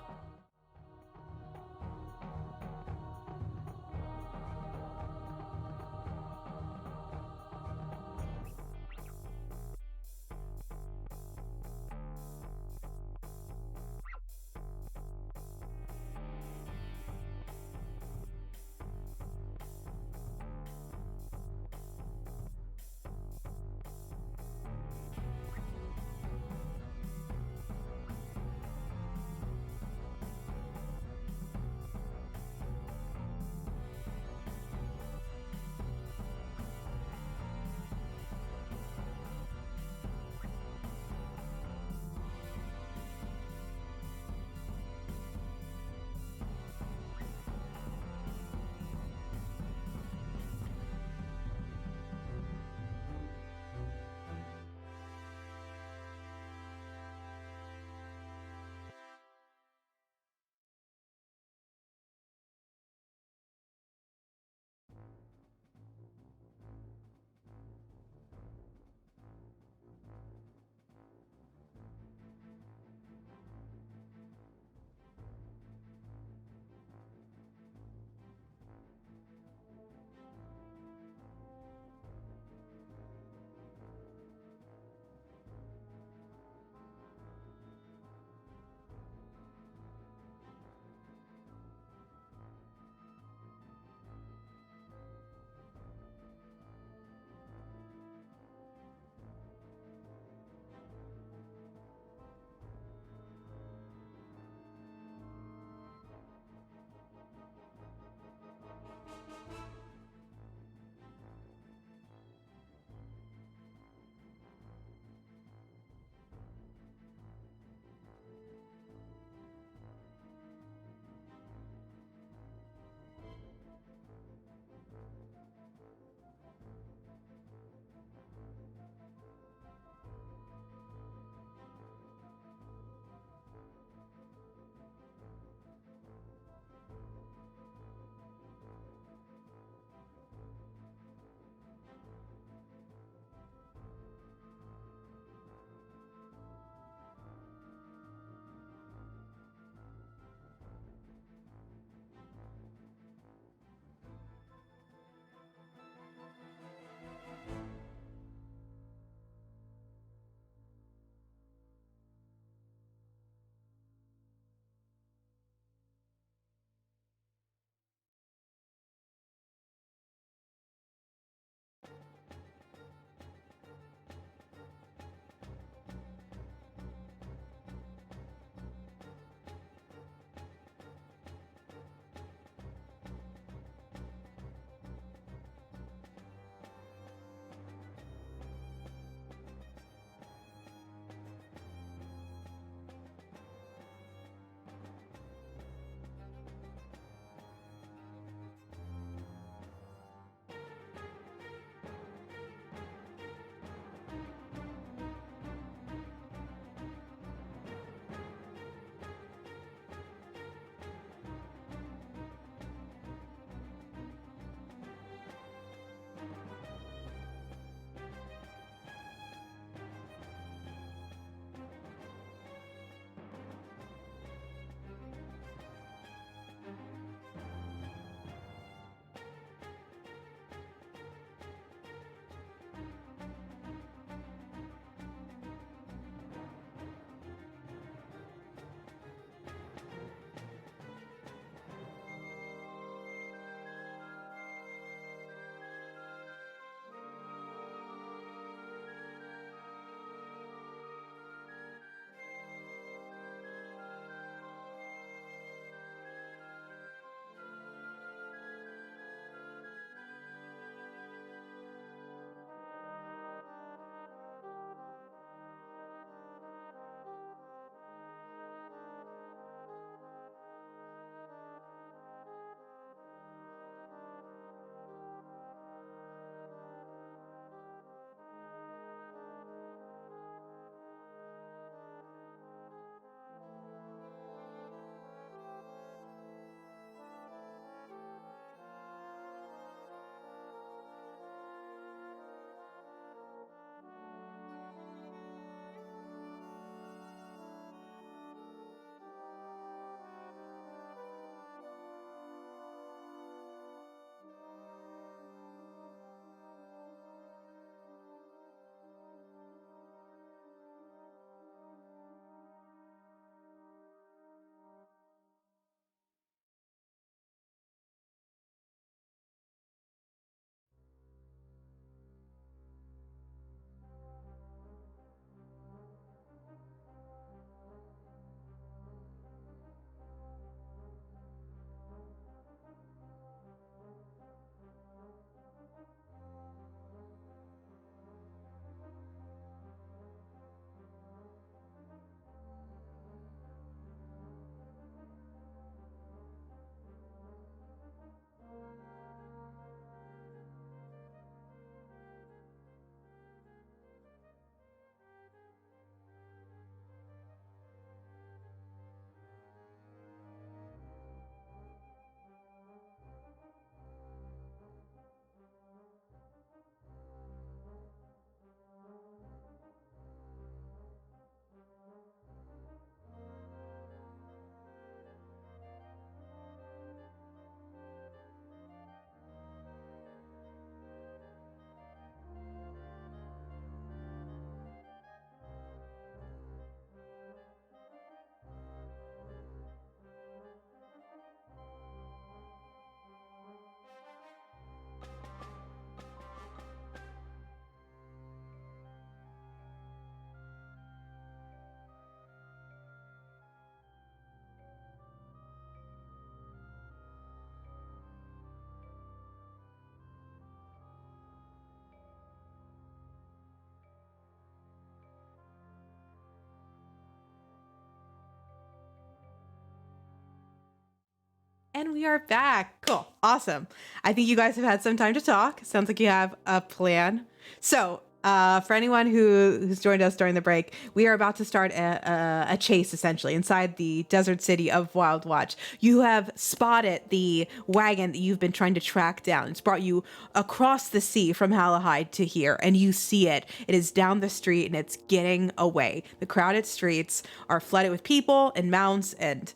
we are back. Cool. Awesome. I think you guys have had some time to talk. Sounds like you have a plan. So, for anyone who's joined us during the break, we are about to start a chase, essentially, inside the desert city of Wild Watch. You have spotted the wagon that you've been trying to track down. It's brought you across the sea from Halahide to here, and you see it. It is down the street, and it's getting away. The crowded streets are flooded with people and mounts and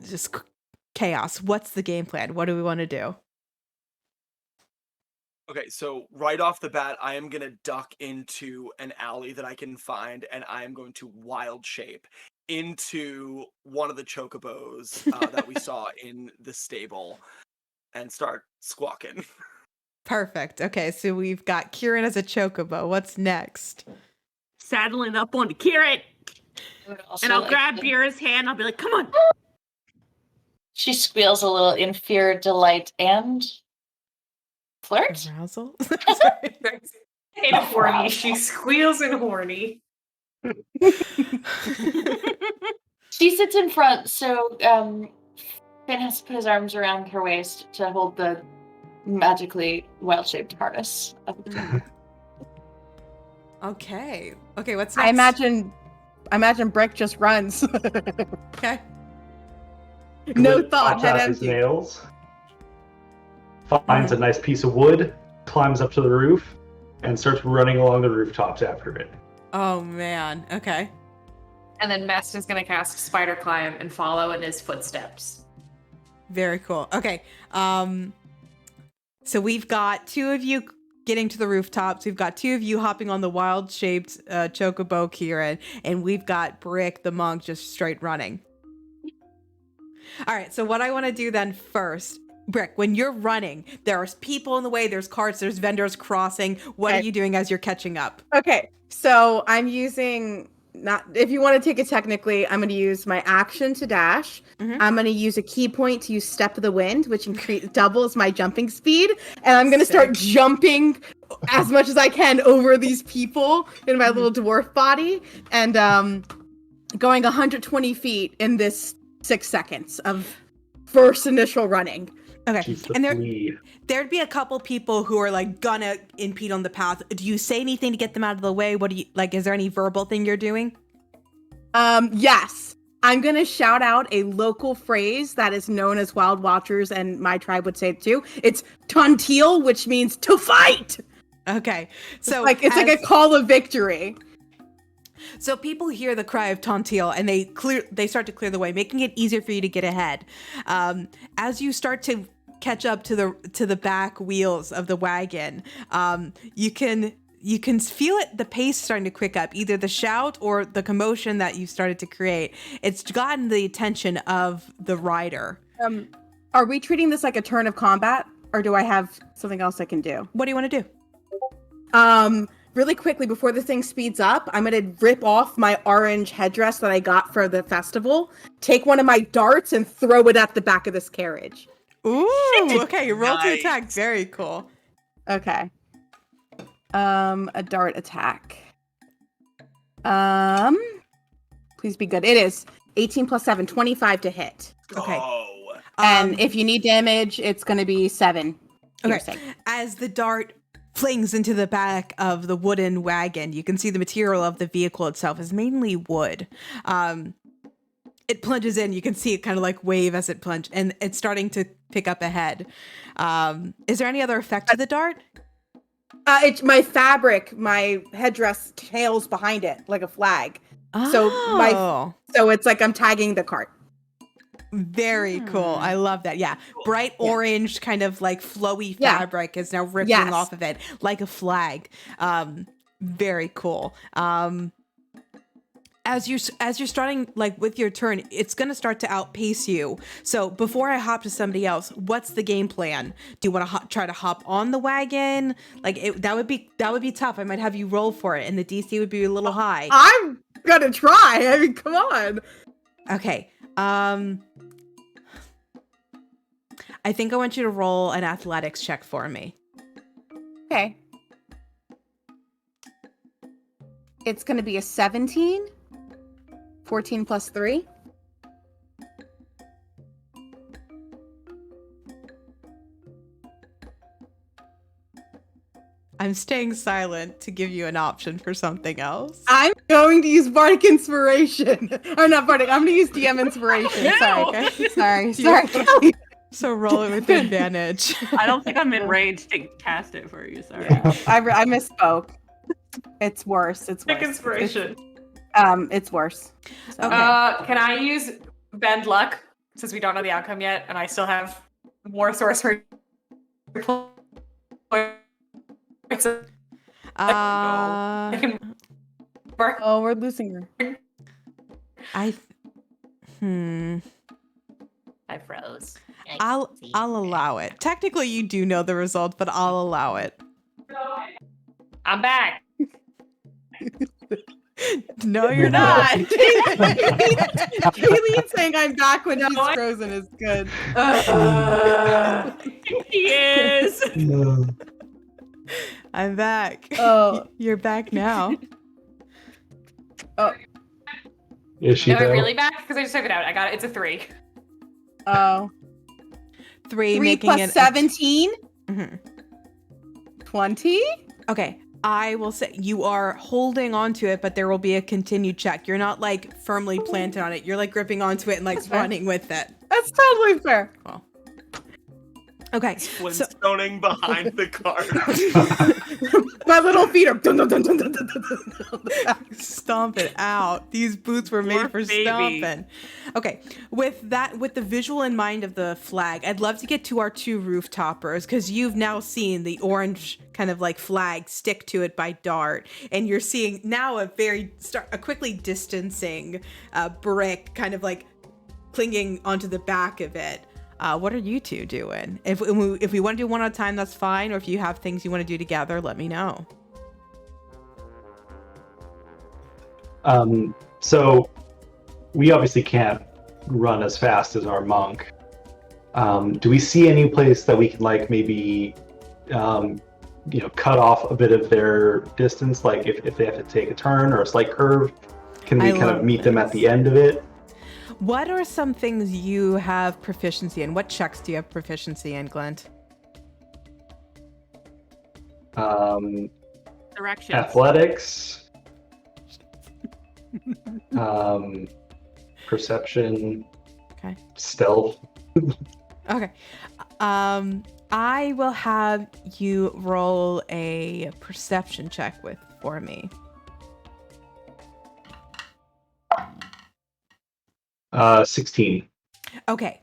just chaos. What's the game plan? What do we want to do? Okay, so right off the bat, I am gonna duck into an alley that I can find, and I am going to wild shape into one of the chocobos that we saw in the stable and start squawking. Perfect. Okay, so we've got Kieran as a chocobo. What's next? Saddling up on Kieran, and I'll grab Bira's hand. I'll be like, "Come on!" She squeals a little in fear, delight, and flirt. Arousal? And horny. She squeals and horny. She sits in front, so Finn has to put his arms around her waist to hold the magically wild-shaped harness. Okay. Okay, what's next? I imagine Brick just runs. Okay. No Glint thought, pops head out his empty. nails, finds a nice piece of wood, climbs up to the roof, and starts running along the rooftops after it. Oh, man. Okay. And then Mest is going to cast Spider Climb and follow in his footsteps. Very cool. Okay. So we've got two of you getting to the rooftops. We've got two of you hopping on the wild-shaped chocobo, Kieran, and we've got Brick, the monk, just straight running. All right, so what I want to do then first, Brick, when you're running, there's people in the way, there's carts, there's vendors crossing. What are you doing as you're catching up? Okay, so I'm using, not if you want to take it technically, I'm going to use my action to dash. Mhm. I'm going to use a key point to use Step of the Wind, which doubles my jumping speed. And I'm going to start jumping as much as I can over these people in my little dwarf body. And going 120 feet in this 6 seconds of first initial running. Okay, She's the and flea. there'd be a couple people who are like gonna impede on the path. Do you say anything to get them out of the way? What do you like? Is there any verbal thing you're doing? Yes. I'm going to shout out a local phrase that is known as Wild Watchers, and my tribe would say it too. It's Tontiel, which means to fight. Okay, so It's like a call of victory. So people hear the cry of Tontiel and they start to clear the way, making it easier for you to get ahead. As you start to catch up to the back wheels of the wagon, you can feel it, the pace starting to quick up, either the shout or the commotion that you started to create. It's gotten the attention of the rider. Are we treating this like a turn of combat, or do I have something else I can do? What do you want to do? Really quickly, before the thing speeds up, I'm going to rip off my orange headdress that I got for the festival, take one of my darts, and throw it at the back of this carriage. Ooh, okay, roll to Nice. attack. Very cool. Okay. A dart attack. Please be good. It is 18 plus 7, 25 to hit. Okay. Oh, And if you need damage, it's going to be 7. Okay. piercing. As the dart flings into the back of the wooden wagon, you can see the material of the vehicle itself is mainly wood. It plunges in. You can see it kind of like wave as it plunged, and it's starting to pick up ahead. Is there any other effect to the dart? It's my fabric, my headdress trails behind it like a flag. Oh, So it's like I'm tagging the cart. very cool. I love that. Yeah. Bright orange kind of like flowy Yeah. fabric is now ripping Yes. off of it like a flag. Very cool. As you're starting like with your turn, it's going to start to outpace you. So before I hop to somebody else, what's the game plan? Do you want to try to hop on the wagon? Like that would be tough. I might have you roll for it, and the DC would be a little high. I'm gonna try. I mean, come on. Okay. I think I want you to roll an athletics check for me. Okay. It's gonna be a 17. 14 plus 3. I'm staying silent to give you an option for something else. I'm going to use Bardic Inspiration. Or not Bardic. I'm going to use DM Inspiration. Sorry. Okay. Sorry. Kelly. So roll it with advantage. I don't think I'm in range to cast it for you. Sorry. I misspoke. It's worse. It's Pick worse. inspiration. It's worse. So. Okay. Can I use bend luck since we don't know the outcome yet, and I still have more sorcery points? I can work. Oh, we're losing her. I froze. I'll allow it. Technically, you do know the result, but I'll allow it. I'm back. No, you're not. Kayleen saying I'm back when she's frozen is good. He is. I'm back. Oh. You're back now. Oh. Is she Am I though? really back? Because I just took it out. I got it. It's a 3. Oh. 3 3 making plus it 17? Mhm. 20? Okay. I will say you are holding onto it, but there will be a continued check. You're not like firmly planted on it. You're like gripping onto it and like running with it. That's totally fair. Well. Okay. Flintstoning behind the cart. My little feet are dun, dun, dun, dun, dun, dun, dun, dun. Stomp it out. These boots were made for baby. stomping. Okay, with the visual in mind of the flag, I'd love to get to our 2 rooftoppers because you've now seen the orange kind of like flag stick to it by Dart, and you're seeing now a quickly distancing brick kind of like clinging onto the back of it. What are you 2 doing? If we want to do one at a time, that's fine. Or if you have things you want to do together, let me know. So we obviously can't run as fast as our monk. Do we see any place that we can like maybe, cut off a bit of their distance? Like if they have to take a turn or a slight curve, can we kind of meet them at the end of it? What are some things you have proficiency in? What checks do you have proficiency in, Glint? Directions. Athletics, perception, Okay. stealth. Okay. I will have you roll a perception check for me. 16. Okay.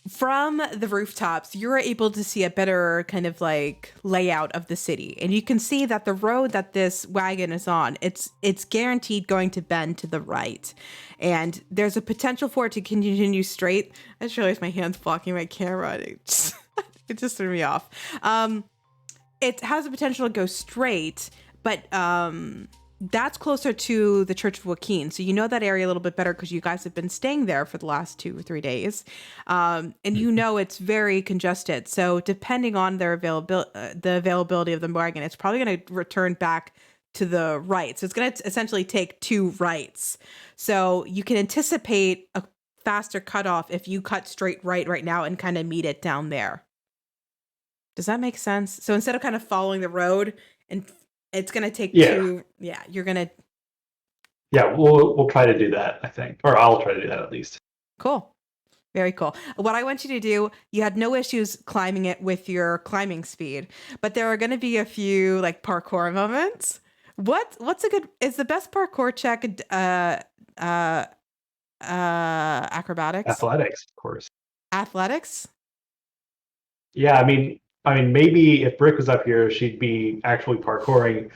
From the rooftops, you're able to see a better kind of like layout of the city. And you can see that the road that this wagon is on, it's guaranteed going to bend to the right. And there's a potential for it to continue straight. I just realized my hand's blocking my camera. It just threw me off. It has the potential to go straight, but that's closer to the Church of Wagon. So you know that area a little bit better because you guys have been staying there for the last 2 or 3 days. And you know it's very congested. So depending on their the availability of the wagon, it's probably going to return back to the right. So it's going to essentially take 2 rights. So you can anticipate a faster cutoff if you cut straight right now and kind of meet it down there. Does that make sense? So instead of kind of following the road and it's going to take 2. Yeah, you're going to. Yeah, we'll try to do that, I think. Or I'll try to do that at least. Cool. Very cool. What I want you to do, you had no issues climbing it with your climbing speed, but there are going to be a few like parkour moments. Is the best parkour check acrobatics? Athletics, of course. Athletics? Yeah, I mean, maybe if Brick was up here, she'd be actually parkouring.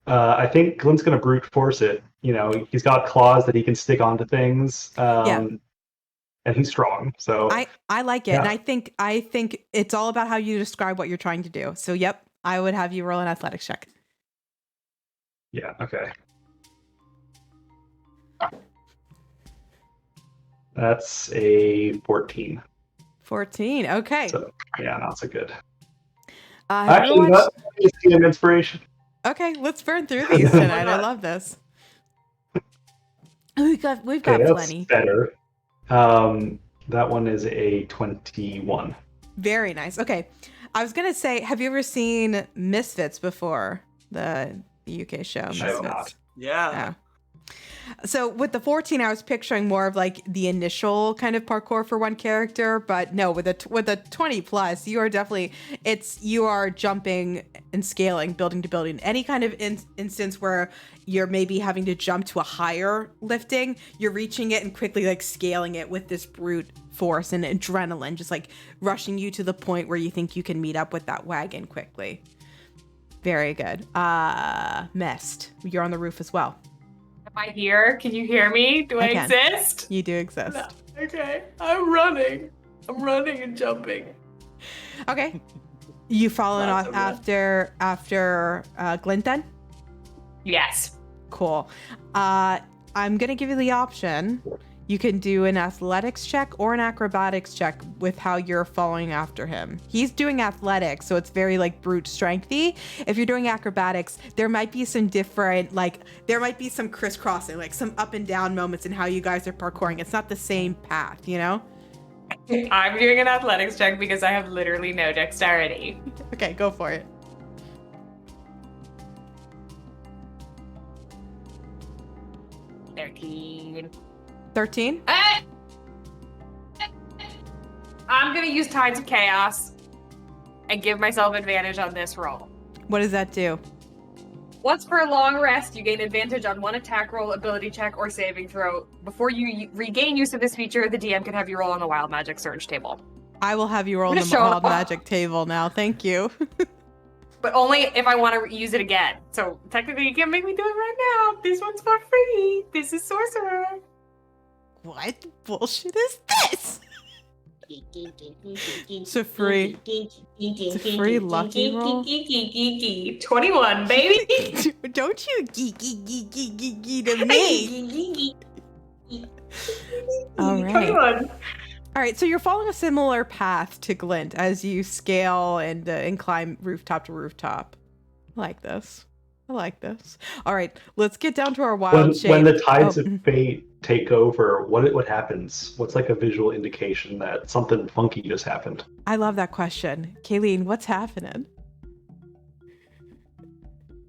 I think Glint's gonna brute force it. You know, he's got claws that he can stick onto things. And he's strong. So I like it, yeah. and I think it's all about how you describe what you're trying to do. So, yep, I would have you roll an athletics check. Yeah. Okay. That's a 14. 14. Okay. So yeah, not so good. Actually, Actually, that is an inspiration. Okay, let's burn through these tonight. I love this. We've got That's plenty. better. That one is a 21. Very nice. Okay. I was gonna say, have you ever seen Misfits before? The UK show, I have Misfits. not. Yeah. So with the 14, I was picturing more of like the initial kind of parkour for one character, but no, with a 20 plus, you are definitely you are jumping and scaling, building to building. Any kind of instance where you're maybe having to jump to a higher lifting, you're reaching it and quickly like scaling it with this brute force and adrenaline, just like rushing you to the point where you think you can meet up with that wagon quickly. Very good. Mest, you're on the roof as well. Am I here? Can you hear me? Do I can. exist? You do exist. No. Okay. I'm running and jumping. Okay. You following off Awesome, after Glint then? Yes. Cool. I'm gonna give you the option. You can do an athletics check or an acrobatics check with how you're following after him. He's doing athletics, so it's very like brute strengthy. If you're doing acrobatics, there might be some different, like there might be some crisscrossing, like some up and down moments in how you guys are parkouring. It's not the same path, you know? I'm doing an athletics check because I have literally no dexterity. Okay, go for it. $13. 13? I'm gonna use Tides of Chaos and give myself advantage on this roll. What does that do? Once per long rest, you gain advantage on one attack roll, ability check, or saving throw. Before you regain use of this feature, the DM can have you roll on the Wild Magic Surge table. I will have you roll I'm the gonna show Wild up. Magic table now. Thank you. But only if I want to use it again. So technically, you can't make me do it right now. This one's for free. This is Sorcerer. What bullshit is this? It's a free lucky roll. 21, baby. Don't you geeky to me. All right. 21. All right, so you're following a similar path to Glint as you scale and climb rooftop to rooftop. I like this. All right, let's get down to our wild shape. When the tides of fate take over, what happens? What's like a visual indication that something funky just happened? I love that question. Kayleen, what's happening?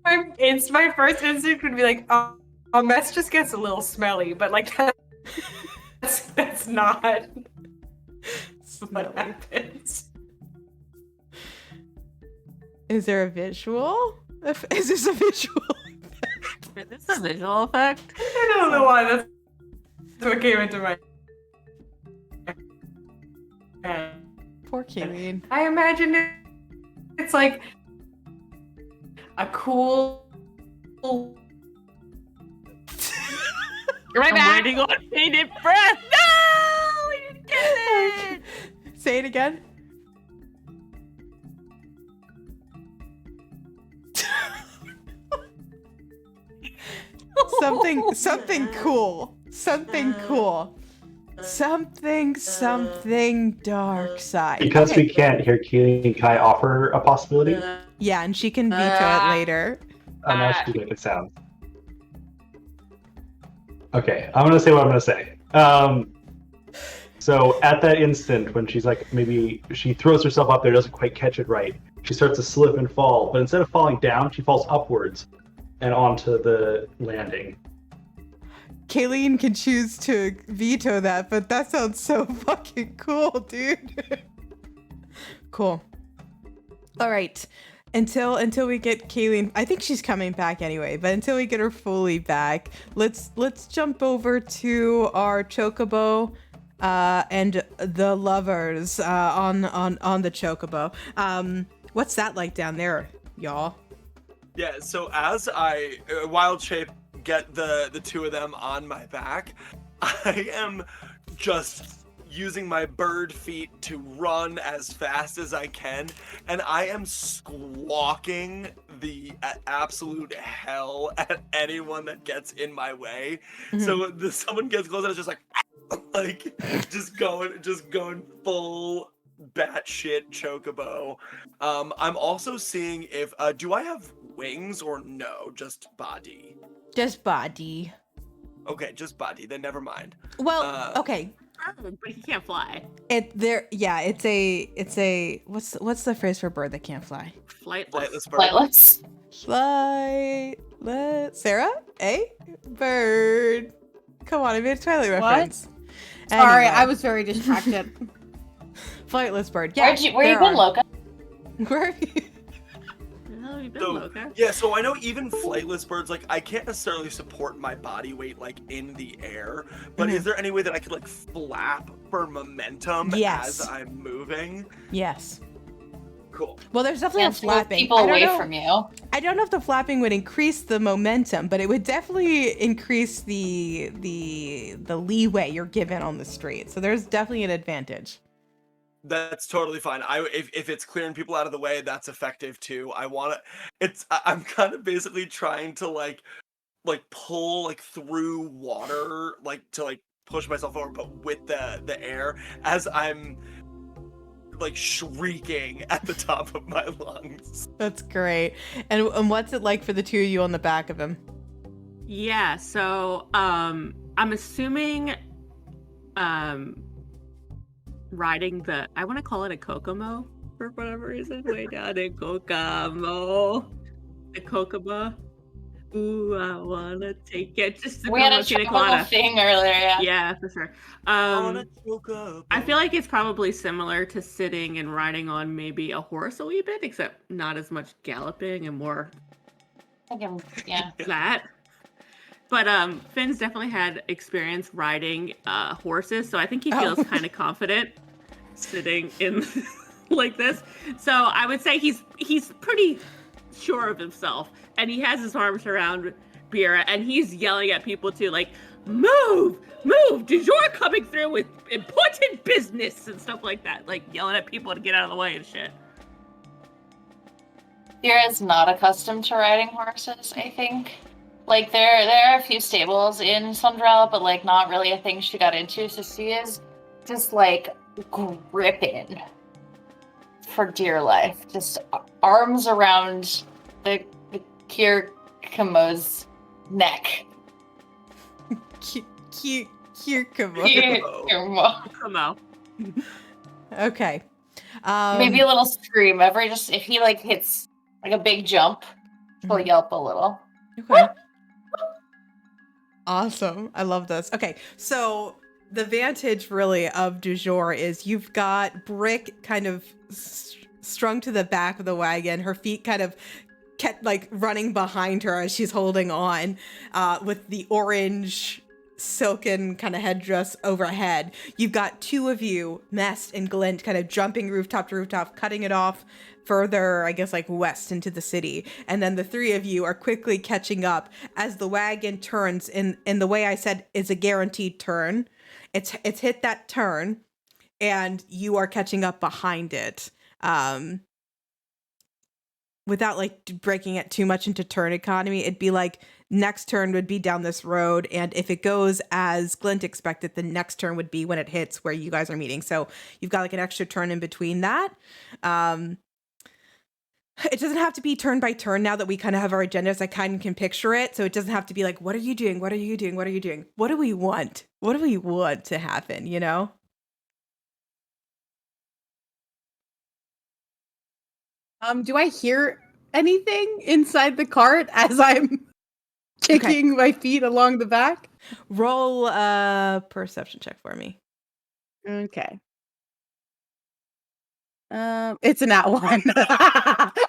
It's my first instinct would be like, oh, mess just gets a little smelly, but like that's not what happens. Is there a visual? Is this a visual? Is this a visual effect? I don't know why that's what came into my head. Poor Kayleen. I imagine it's like a cool. You're right I'm back. waiting on bated breath. No, we didn't get it. Say it again. Something cool. Something dark side. Because Okay. we can't hear Keeling, can I offer a possibility? Yeah, and she can veto it later. Oh, now she's making sounds. Okay, I'm gonna say what I'm gonna say. So at that instant, when she's like, maybe she throws herself up there, doesn't quite catch it right. She starts to slip and fall, but instead of falling down, she falls upwards and onto the landing. Kayleen can choose to veto that, but that sounds so fucking cool, dude. Cool. All right. Until we get Kayleen, I think she's coming back anyway, but until we get her fully back, let's jump over to our chocobo and the lovers on the chocobo. What's that like down there, y'all? Yeah, so as I wild shape get the two of them on my back, I am just using my bird feet to run as fast as I can, and I am squawking the absolute hell at anyone that gets in my way. Mm-hmm. So someone gets close and it's just like just going full batshit chocobo. I'm also seeing if do I have wings or no, just body? Just body. Okay, just body. Then never mind. Well, okay. bird, but he can't fly. It's a what's the phrase for bird that can't fly? Flightless. Flightless bird. Flightless. Sarah? Bird. Come on, I made a Twilight reference. Sorry, Anyway. I was very distracted. Flightless bird. Yeah. Where you been, Loca? Where have you? Oh, you've been So, Loca. yeah, so I know even flightless birds, like, I can't necessarily support my body weight, like, in the air, but is there any way that I could, like, flap for momentum Yes. as I'm moving? Yes. Cool. Well, there's definitely Can't a move flapping. people I don't away know- from you. I don't know if the flapping would increase the momentum, but it would definitely increase the leeway you're given on the street. So there's definitely an advantage. That's totally fine. If it's clearing people out of the way, that's effective too. I'm kind of basically trying to like pull like through water, like to like push myself over, but with the air as I'm like shrieking at the top of my lungs. That's great. And what's it like for the two of you on the back of him? Yeah, so I'm assuming riding I want to call it a Kokomo for whatever reason, way down in Kokomo. The Kokomo. Ooh, I wanna take it. Just to We had a promote Pina tropical Colada. thing earlier, yeah. Yeah, for sure. I feel like it's probably similar to sitting and riding on maybe a horse a wee bit, except not as much galloping and more Yeah. that. But Finn's definitely had experience riding horses, so I think he feels kind of confident sitting in like this. So I would say he's pretty sure of himself, and he has his arms around Bira, and he's yelling at people too, like, move, Dujour coming through with important business and stuff like that, like yelling at people to get out of the way and shit. Bira is not accustomed to riding horses, I think. Like, there are a few stables in Sundrell, but, like, not really a thing she got into, so she is just, like, gripping for dear life. Just arms around the Kirkomo's neck. Kirkomo. Come out. Okay. Maybe a little scream if he, like, hits, like, a big jump, she'll yelp a little. Okay. Awesome. I love this. Okay, so the vantage really of Dujour is you've got Brick kind of strung to the back of the wagon. Her feet kind of kept like running behind her as she's holding on with the orange silken kind of headdress overhead. You've got two of you, Mest and Glint, kind of jumping rooftop to rooftop, cutting it off further, I guess, like west into the city. And then the three of you are quickly catching up as the wagon turns in the way I said is a guaranteed turn. It's hit that turn and you are catching up behind it. Without like breaking it too much into turn economy, it'd be like next turn would be down this road, and if it goes as Glint expected, the next turn would be when it hits where you guys are meeting. So you've got like an extra turn in between that. It doesn't have to be turn by turn now that we kind of have our agendas. I kind of can picture it, so it doesn't have to be like, what are you doing? What are you doing? What are you doing? What do we want? What do we want to happen, you know? Do I hear anything inside the cart as I'm kicking my feet along the back? Roll a perception check for me. Okay. It's a nat 1.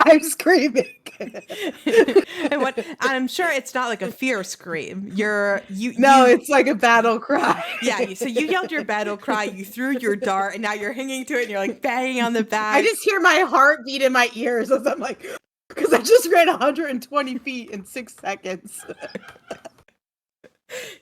I'm screaming. And I'm sure it's not like a fear scream. It's like a battle cry. Yeah, so you yelled your battle cry, you threw your dart, and now you're hanging to it and you're like banging on the back. I just hear my heartbeat in my ears as I'm like, because I just ran 120 feet in 6 seconds.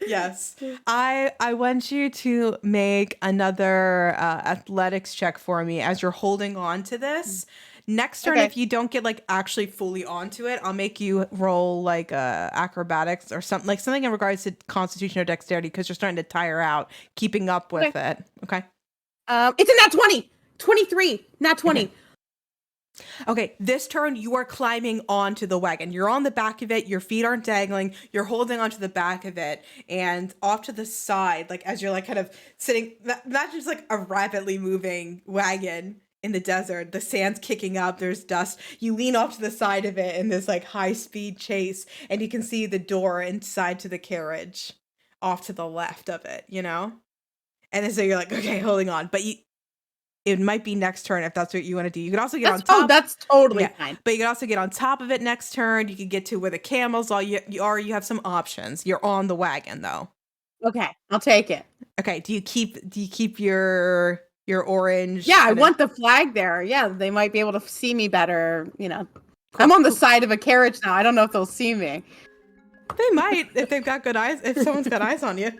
Yes. I want you to make another athletics check for me as you're holding on to this. Next turn, if you don't get like actually fully onto it, I'll make you roll like acrobatics or something in regards to constitution or dexterity because you're starting to tire out keeping up with it. Okay. It's a nat 20. 23. Nat 20. Okay. Okay, this turn you are climbing onto the wagon. You're on the back of it. Your feet aren't dangling. You're holding onto the back of it, and off to the side, like as you're like kind of sitting. Not just like a rapidly moving wagon in the desert. The sand's kicking up. There's dust. You lean off to the side of it in this like high speed chase, and you can see the door inside to the carriage, off to the left of it. You know, and then so you're like, okay, holding on, but it might be next turn if that's what you want to do. You can also get on top. Oh, that's totally fine. But you can also get on top of it next turn. You can get to where the camels are. You have some options. You're on the wagon though. Okay, I'll take it. Okay. Do you keep your orange? Yeah, I want the flag there. Yeah, they might be able to see me better. You know, I'm on the side of a carriage now. I don't know if they'll see me. They might if they've got good eyes. If someone's got eyes on you.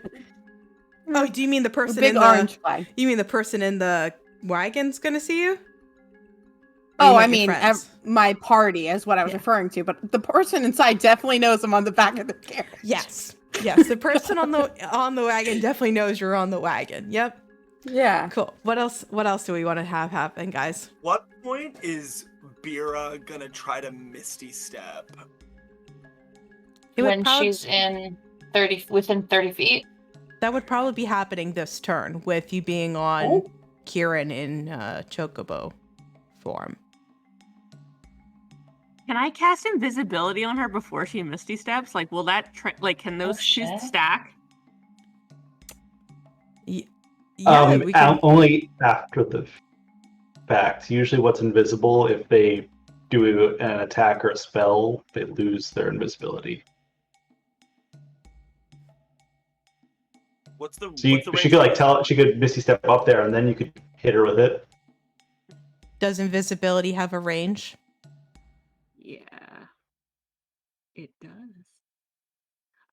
Oh, do you mean the person Big in the orange flag? You mean the person in the wagon's gonna see you? Oh, I mean, my party is what I was referring to, but the person inside definitely knows I'm on the back of the carriage. Yes, the person on the wagon definitely knows you're on the wagon. Yep. Yeah. Cool. What else do we want to have happen, guys? What point is Bira gonna try to Misty Step? When she's within 30 feet. That would probably be happening this turn with you being on Kieran in Chocobo form. Can I cast invisibility on her before she Misty Steps? Like, will that can those two stack? Yeah, we can... only after the fact. Usually, what's invisible, if they do an attack or a spell, they lose their invisibility. She could like she could Misty Step up there, and then you could hit her with it. Does invisibility have a range? Yeah, it does.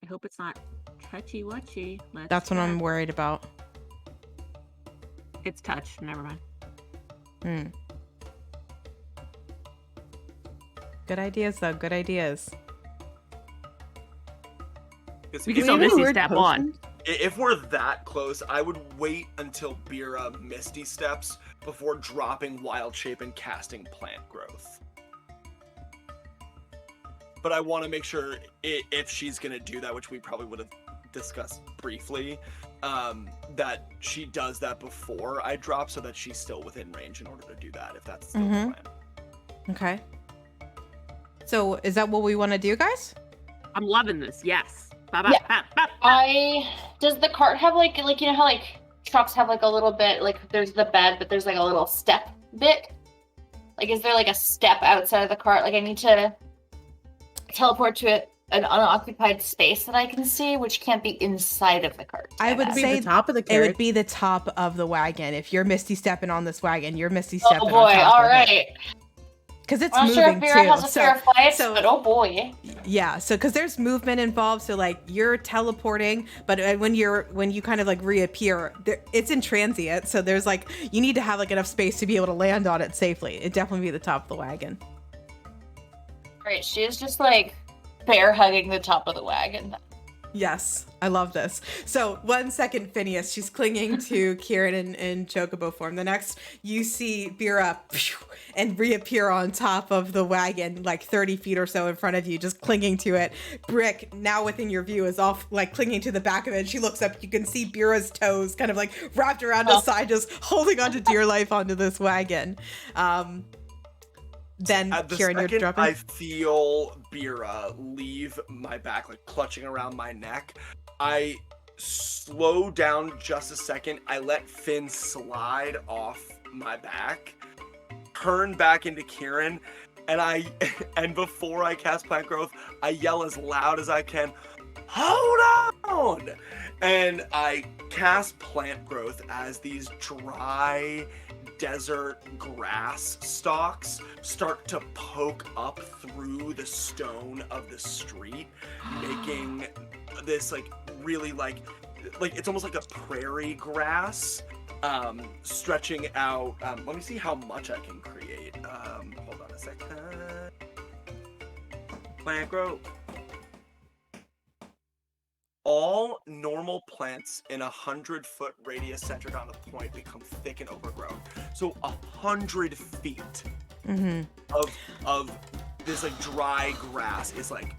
I hope it's not touchy-wutchy. That's what I'm worried about. It's touch. Never mind. Good ideas, though. Good ideas. We can still Misty Step on. If we're that close, I would wait until Bira Misty Steps before dropping Wild Shape and casting Plant Growth. But I want to make sure if she's going to do that, which we probably would have discussed briefly, that she does that before I drop so that she's still within range in order to do that, if that's still the plan. Okay. So is that what we want to do, guys? I'm loving this. Yes. Does the cart have like you know how like trucks have like a little bit like there's the bed but there's like a little step bit? Like is there like a step outside of the cart? Like I need to teleport to an unoccupied space that I can see, which can't be inside of the cart. I would say the top of the carriage. It would be the top of the wagon. If you're Misty Stepping on this wagon, you're Misty Stepping on top of it. All right. Because it's I'm moving not sure if Vera too. has a fear of heights, but oh boy. Yeah, so because there's movement involved, so like you're teleporting, but when you kind of like reappear, it's in transient, so there's like you need to have like enough space to be able to land on it safely. It'd definitely be the top of the wagon. Right, she is just like bear hugging the top of the wagon. Yes, I love this. So 1 second, Phineas, she's clinging to Kieran in Chocobo form. The next, you see Bira and reappear on top of the wagon, like 30 feet or so in front of you, just clinging to it. Brick, now within your view, is off, like clinging to the back of it. She looks up, you can see Bira's toes kind of like wrapped around his side, just holding onto dear life onto this wagon. Then Kieran, you're dropping. I feel Bira leave my back, like clutching around my neck. I slow down just a second. I let Finn slide off my back, turn back into Kieran, and before I cast Plant Growth, I yell as loud as I can, "Hold on!" And I cast Plant Growth as these dry desert grass stalks start to poke up through the stone of the street, making this like really like it's almost like a prairie grass stretching out. Let me see how much I can create. Hold on a second. Plant growth. All normal plants in 100-foot radius centered on the point become thick and overgrown. So 100 feet Mm-hmm. of this like dry grass is like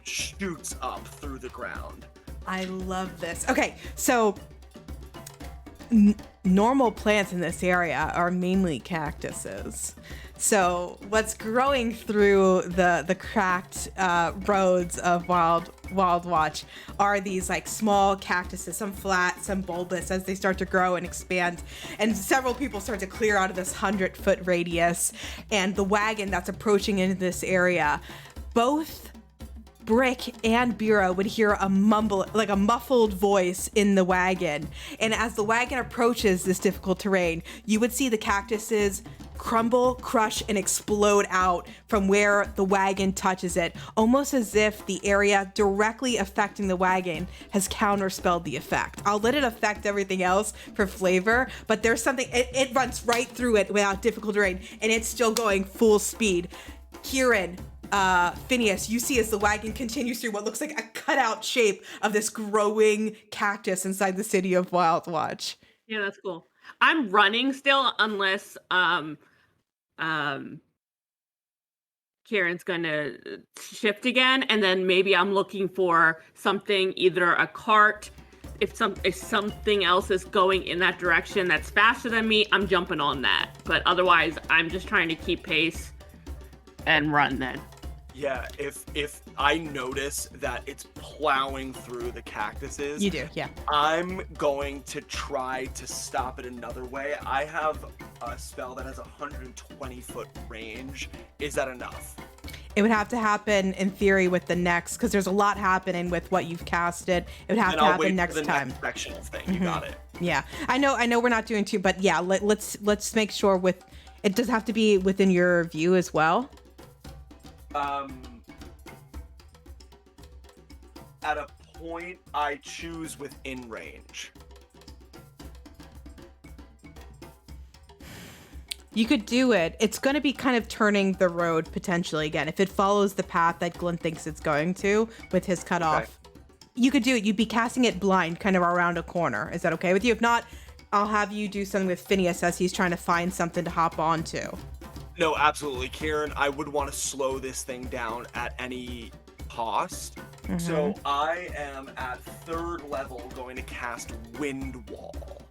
shoots up through the ground. I love this. Okay, so normal plants in this area are mainly cactuses. So what's growing through the cracked roads of Wild Watch are these like small cactuses, some flat, some bulbous, as they start to grow and expand. And several people start to clear out of this 100-foot radius. And the wagon that's approaching into this area, both Brick and Bureau would hear a muffled voice in the wagon. And as the wagon approaches this difficult terrain, you would see the cactuses crumble, crush, and explode out from where the wagon touches it, almost as if the area directly affecting the wagon has counterspelled the effect. I'll let it affect everything else for flavor, but there's something, it runs right through it without difficult terrain, and it's still going full speed. Kieran, Phineas, you see as the wagon continues through what looks like a cutout shape of this growing cactus inside the city of Wild Watch. Yeah, that's cool. I'm running still unless Kieran's gonna shift again, and then maybe I'm looking for something, either a cart. If something else is going in that direction that's faster than me, I'm jumping on that. But otherwise, I'm just trying to keep pace and run then. Yeah, if I notice that it's plowing through the cactuses, You do, yeah. I'm going to try to stop it another way. I have a spell that has a 120-foot range. Is that enough? It would have to happen in theory with the next, because there's a lot happening with what you've casted. It would have Then to I'll happen wait next for the time. next sectional thing. You got it. Yeah, I know we're not doing two, but yeah, let's make sure with it does have to be within your view as well. At a point I choose within range. You could do it. It's going to be kind of turning the road potentially again. If it follows the path that Glenn thinks it's going to with his cutoff, you could do it. You'd be casting it blind, kind of around a corner. Is that okay with you? If not, I'll have you do something with Phineas as he's trying to find something to hop onto. No, absolutely, Kieran. I would want to slow this thing down at any cost. So I am at 3rd level going to cast Wind Wall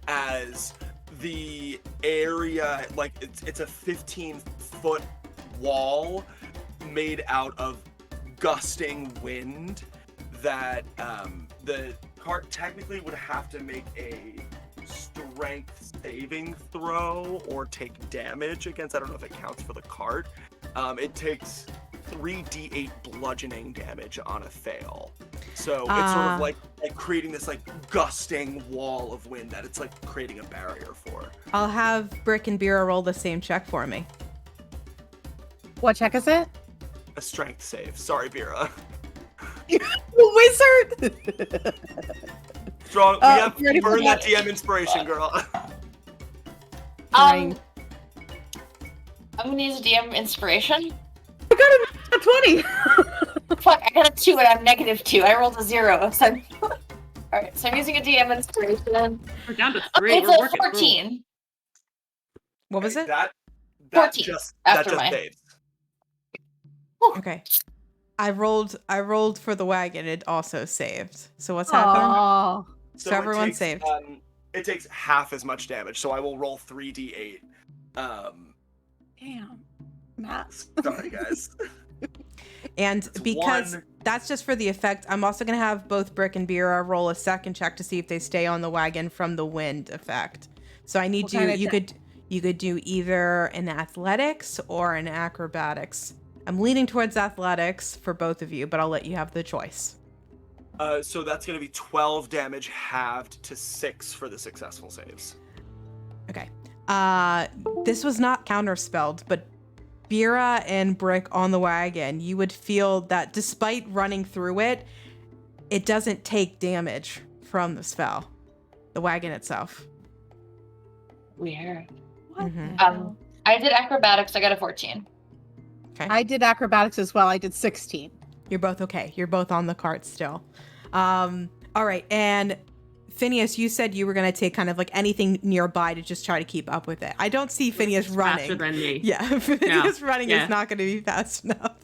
as the area, like it's a 15-foot wall made out of gusting wind that the cart technically would have to make a strength saving throw or take damage against. I don't know if it counts for the cart. It takes 3d8 bludgeoning damage on a fail. So it's sort of like creating this like gusting wall of wind that it's like creating a barrier for. I'll have Brick and Bira roll the same check for me. What check is it? A strength save. Sorry, Bira. Wizard! Strong. We have ready for burn that that? DM inspiration, girl. I'm gonna use DM inspiration. I got a 20! Fuck, I got a 2 and I'm -2. I rolled a 0. So alright, so I'm using a DM inspiration. We're down to 3. It's We're a working through. 14. What was it? That 14 just after mine. saves. Okay. I rolled for the wagon. It also saved. So what's happening? Oh, So everyone it takes, saved. It takes half as much damage, so I will roll 3d8. damn. Math. Sorry, guys. And It's because one. that's just for the effect, I'm also going to have both Brick and Bira roll a second check to see if they stay on the wagon from the wind effect. So I need What kind of you could do either an athletics or an acrobatics. I'm leaning towards athletics for both of you, but I'll let you have the choice. So that's going to be 12 damage halved to 6 for the successful saves. Okay. This was not counterspelled, but Bira and Brick on the wagon, you would feel that despite running through it, it doesn't take damage from the spell. The wagon itself. Weird. What Mhm. the hell? I did acrobatics. I got a 14. Okay. I did acrobatics as well. I did 16. You're both okay. You're both on the cart still. All right. And Phineas, you said you were going to take kind of like anything nearby to just try to keep up with it. I don't see Phineas It's running. faster than me. Yeah, Phineas running Yeah. is not going to be fast enough.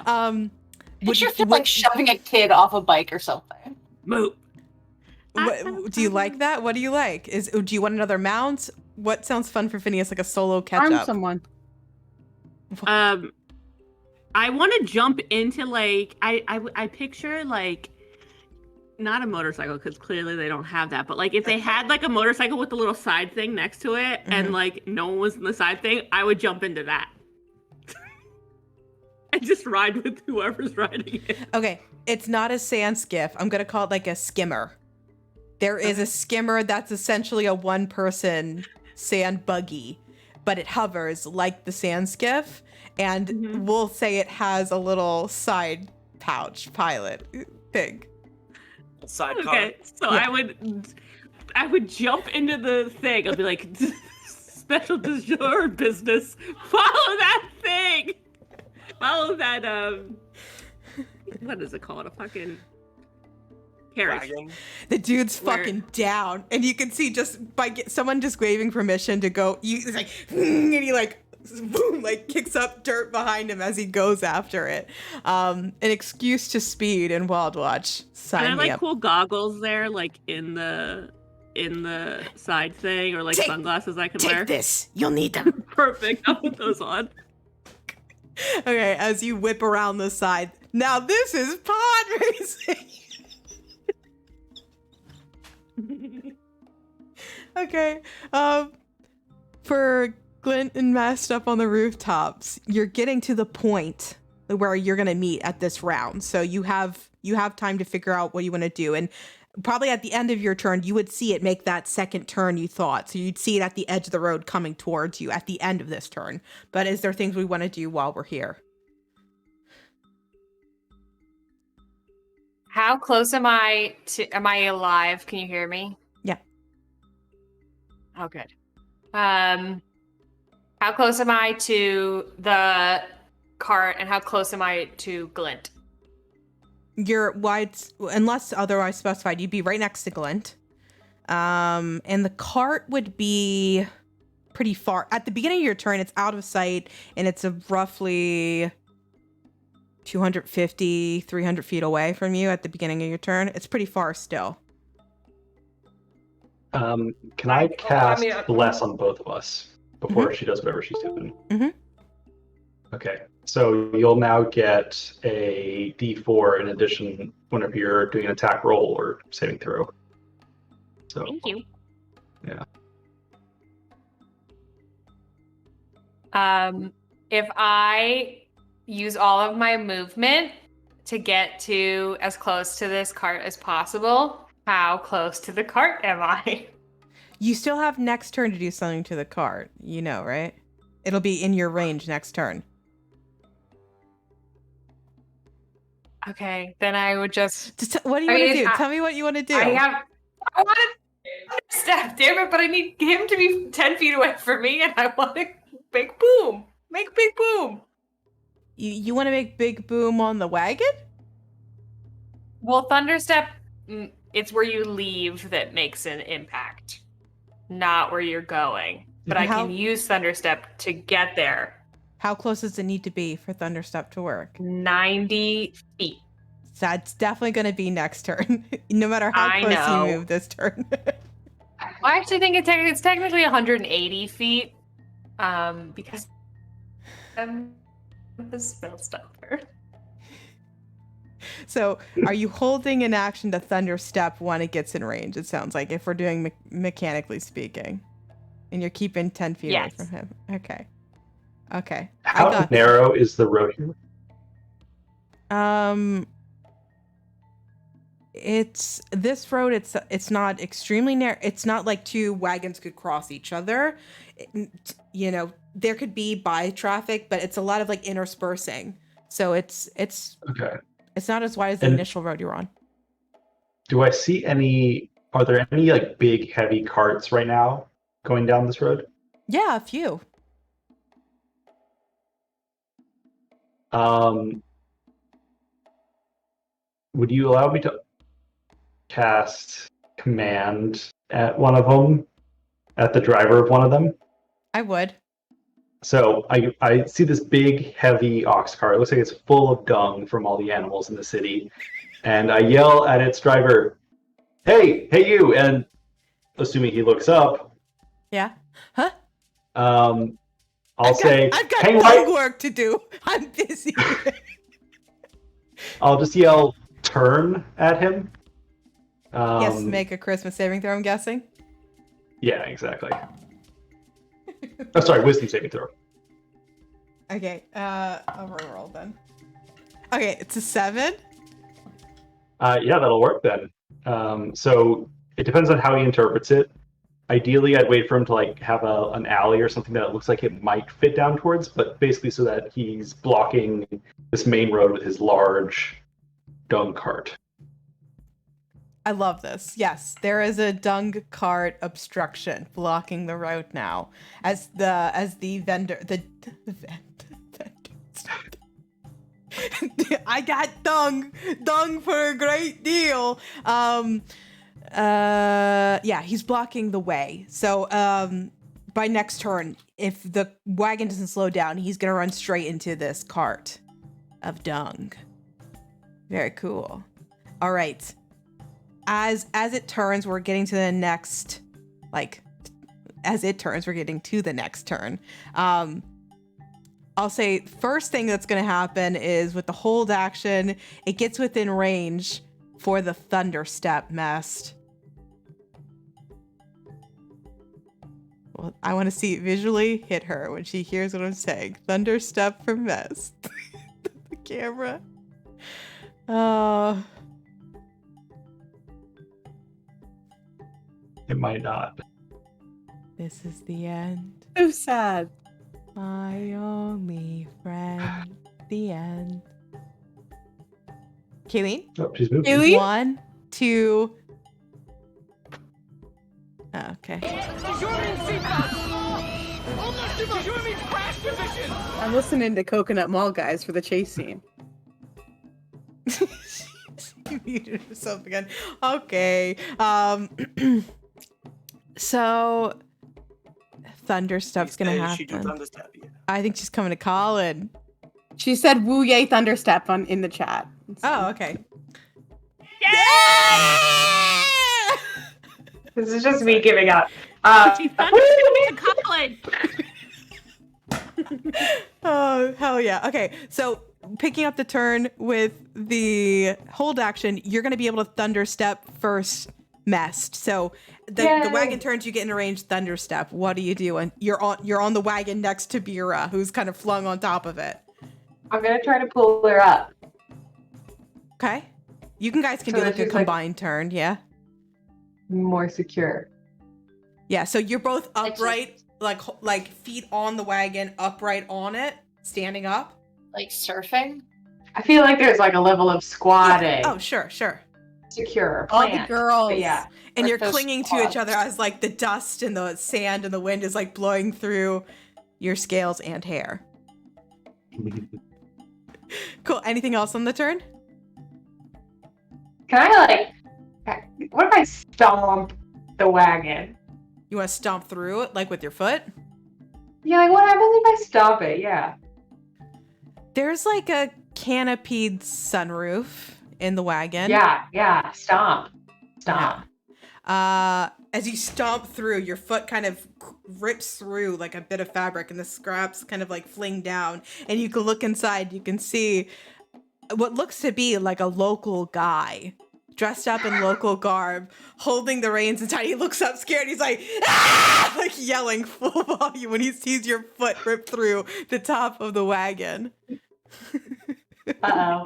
No. Picture Phil like shoving a kid off a bike or something. Move. Do you like that? What do you like? Do you want another mount? What sounds fun for Phineas, like a solo catch Arm up? someone. I want to jump into like I picture like not a motorcycle because clearly they don't have that, but like if they had like a motorcycle with a little side thing next to it and like no one was in the side thing, I would jump into that. And just ride with whoever's riding it. Okay, it's not a sand skiff. I'm gonna call it like a skimmer. There is a skimmer that's essentially a one-person sand buggy, but it hovers like the sand skiff, and we'll say it has a little side pouch pilot thing. Sidecar. Okay, so Yeah. I would jump into the thing. I'll be like, special Dujour business. Follow that thing. Follow that. What is it called? A fucking carriage. Wagon. The dude's Where- fucking down, and you can see just by someone just waving permission to go. It's like, and he like, boom, like kicks up dirt behind him as he goes after it. An excuse to speed in Wild Watch. Sign And I me like up. cool goggles there, like in the side thing, or like Take- sunglasses I can Take wear. this. You'll need them. Perfect. I'll put those on. Okay, as you whip around the side. Now this is pod racing. Okay. For Glint and Mast up on the rooftops, you're getting to the point where you're gonna meet at this round. So you have time to figure out what you want to do, and probably at the end of your turn, you would see it make that second turn you thought. So you'd see it at the edge of the road coming towards you at the end of this turn. But is there things we want to do while we're here? How close am I alive? Can you hear me? Yeah. Oh, good. How close am I to the cart, and how close am I to Glint? You're wide, unless otherwise specified, you'd be right next to Glint. And the cart would be pretty far. At the beginning of your turn, it's out of sight, and it's a roughly 250, 300 feet away from you at the beginning of your turn. It's pretty far still. Can I cast mean, Bless on both of us before she does whatever she's doing? Mhm. Okay, so you'll now get a D4 in addition whenever you're doing an attack roll or saving throw. So, Thank you. Yeah. If I use all of my movement to get to as close to this cart as possible, how close to the cart am I? You still have next turn to do something to the cart, you know, right? It'll be in your range next turn. Okay, then I would just. What do you I want mean, to do? I- Tell me what you want to do. I want to step, damn it, but I need him to be 10 feet away from me, and I want to make boom. Make big boom. You want to make big boom on the wagon? Well, Thunderstep, it's where you leave that makes an impact, not where you're going. But I How- can use Thunderstep to get there. How close does it need to be for Thunderstep to work? 90 feet. That's definitely going to be next turn, no matter how I close know. you move this turn. I actually think it's technically 180 feet, because I'm the spell stopper. So, are you holding an action to Thunderstep when it gets in range? It sounds like, if we're doing mechanically speaking, and you're keeping 10 feet away Yes. from him. Okay. Okay. How narrow is the road here? It's this road. It's not extremely narrow. It's not like two wagons could cross each other. You know, there could be by traffic, but it's a lot of like interspersing. So it's Okay. it's not as wide as the And- initial road you're on. Do I see any? Are there any like big heavy carts right now going down this road? Yeah, a few. Would you allow me to cast command at one of them, at the driver of one of them. I would. So I see this big, heavy ox cart. It looks like it's full of dung from all the animals in the city. And I yell at its driver, hey you! And assuming he looks up, Yeah. Huh? I'll say, I've got hang dung right. work to do. I'm busy. I'll just yell, turn at him. Yes, make a Christmas saving throw, I'm guessing. Yeah, exactly. Oh, sorry, wisdom saving throw. Okay, I'll roll then. Okay, it's a 7. Yeah, that'll work then. So it depends on how he interprets it. Ideally, I'd wait for him to like have an alley or something that it looks like it might fit down towards, but basically so that he's blocking this main road with his large dung cart. I love this. Yes, there is a dung cart obstruction blocking the road now. As the vendor I got dung for a great deal. Yeah, he's blocking the way. So by next turn, if the wagon doesn't slow down, he's gonna run straight into this cart of dung. Very cool. All right. As it turns, we're getting to the next, as it turns, we're getting to the next turn. I'll say first thing that's going to happen is with the hold action, it gets within range for the Thunder Step Mest. Well, I want to see it visually hit her when she hears what I'm saying. Thunder Step for Mest. The camera. It might not. This is the end. So sad. My only friend. The end. Kayleen? Oh, she's moving. Kayleen? 1, 2. Oh, okay. I'm listening to Coconut Mall guys for the chase scene. She muted herself again. Okay. So Thunderstep's gonna happen. She do Thunderstep, yeah. I think she's coming to Colin. She said "Woo yay Thunderstep" in the chat. Oh, okay. This is just me giving up. She's thunderstepping to Colin. Oh, hell yeah. Okay, so picking up the turn with the hold action, you're going to be able to Thunderstep first Mest. So the wagon turns, you get in a range Thunderstep. What do you do? And you're on the wagon next to Bira, who's kind of flung on top of it. I'm gonna try to pull her up. Okay. You guys can So do that like a she's, like, combined turn, yeah? More secure. Yeah, so you're both upright, like feet on the wagon, upright on it, standing up. Like surfing? I feel like there's like a level of squatting. Oh, sure. Secure. All the Plant. girls. But yeah. And With you're those clinging to each other as like the dust and the sand and the wind is like blowing through your scales and hair. Cool. Anything else on the turn? Can I what if I stomp the wagon? You want to stomp through it like with your foot? Yeah, like what happens if I stomp it? Yeah. There's like a canopied sunroof in the wagon. Yeah. Stomp. Yeah. As you stomp through, your foot kind of rips through like a bit of fabric and the scraps kind of like fling down. And you can look inside, you can see what looks to be like a local guy dressed up in local garb, holding the reins inside. He looks up scared. He's like, ah! Like yelling full volume when he sees your foot rip through the top of the wagon. Uh-oh.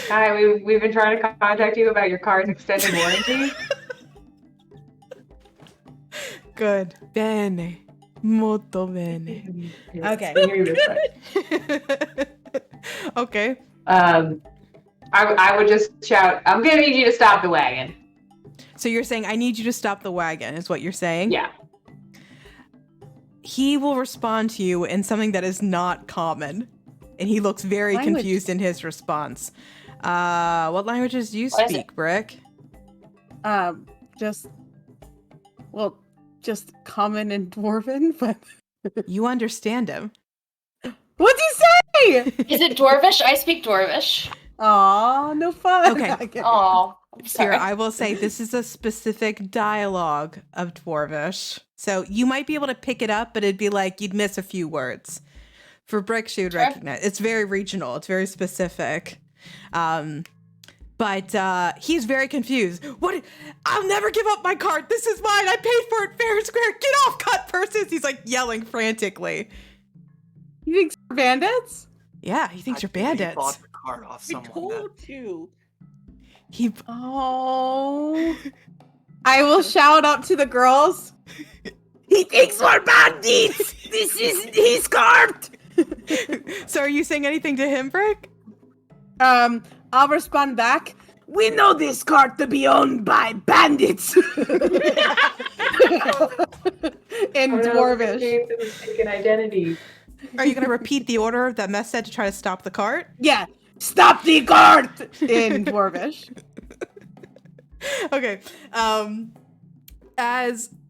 Hi, we've been trying to contact you about your car's extended warranty. Good. Bene. Molto bene. Okay. I hear you this way. Okay. I would just shout, I'm gonna need you to stop the wagon. So you're saying, I need you to stop the wagon, is what you're saying? Yeah. He will respond to you in something that is not common. And he looks very confused in his response. What languages do you What is speak, Brick? Just, well, just common and dwarven, but You understand him. what'd you say? Is it Dwarvish? I speak Dwarvish. Aw, no fun. Okay. Oh, I'm sorry. Here, I will say this is a specific dialogue of Dwarvish. So you might be able to pick it up, but it'd be like you'd miss a few words. For Brick, she would Sure. recognize. It's very regional. It's very specific. But he's very confused. What? I'll never give up my cart. This is mine. I paid for it fair and square. Get off, cut purses. He's like yelling frantically. You think we're bandits? Yeah, he thinks you're He bandits. bought the card off I someone. That, told you. He Oh. I will shout up to the girls. He thinks we're bandits. This is his cart. So are you saying anything to him, Brick? I'll respond back. We know this cart to be owned by bandits. In Dwarvish. Mistaken identity. Are you going to repeat the order that Mess said to try to stop the cart? Yeah. Stop the cart in Dwarvish. Okay.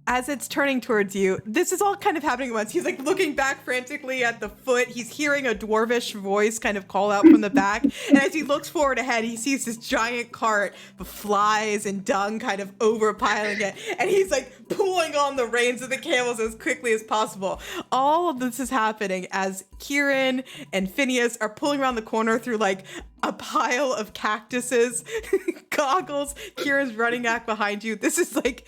As it's turning towards you, this is all kind of happening at once. He's like looking back frantically at the foot. He's hearing a Dwarvish voice kind of call out from the back. And as he looks forward ahead, he sees this giant cart with flies and dung kind of overpiling it. And he's like pulling on the reins of the camels as quickly as possible. All of this is happening as Kieran and Phineas are pulling around the corner through like a pile of cactuses, goggles. Kieran's running back behind you. This is like...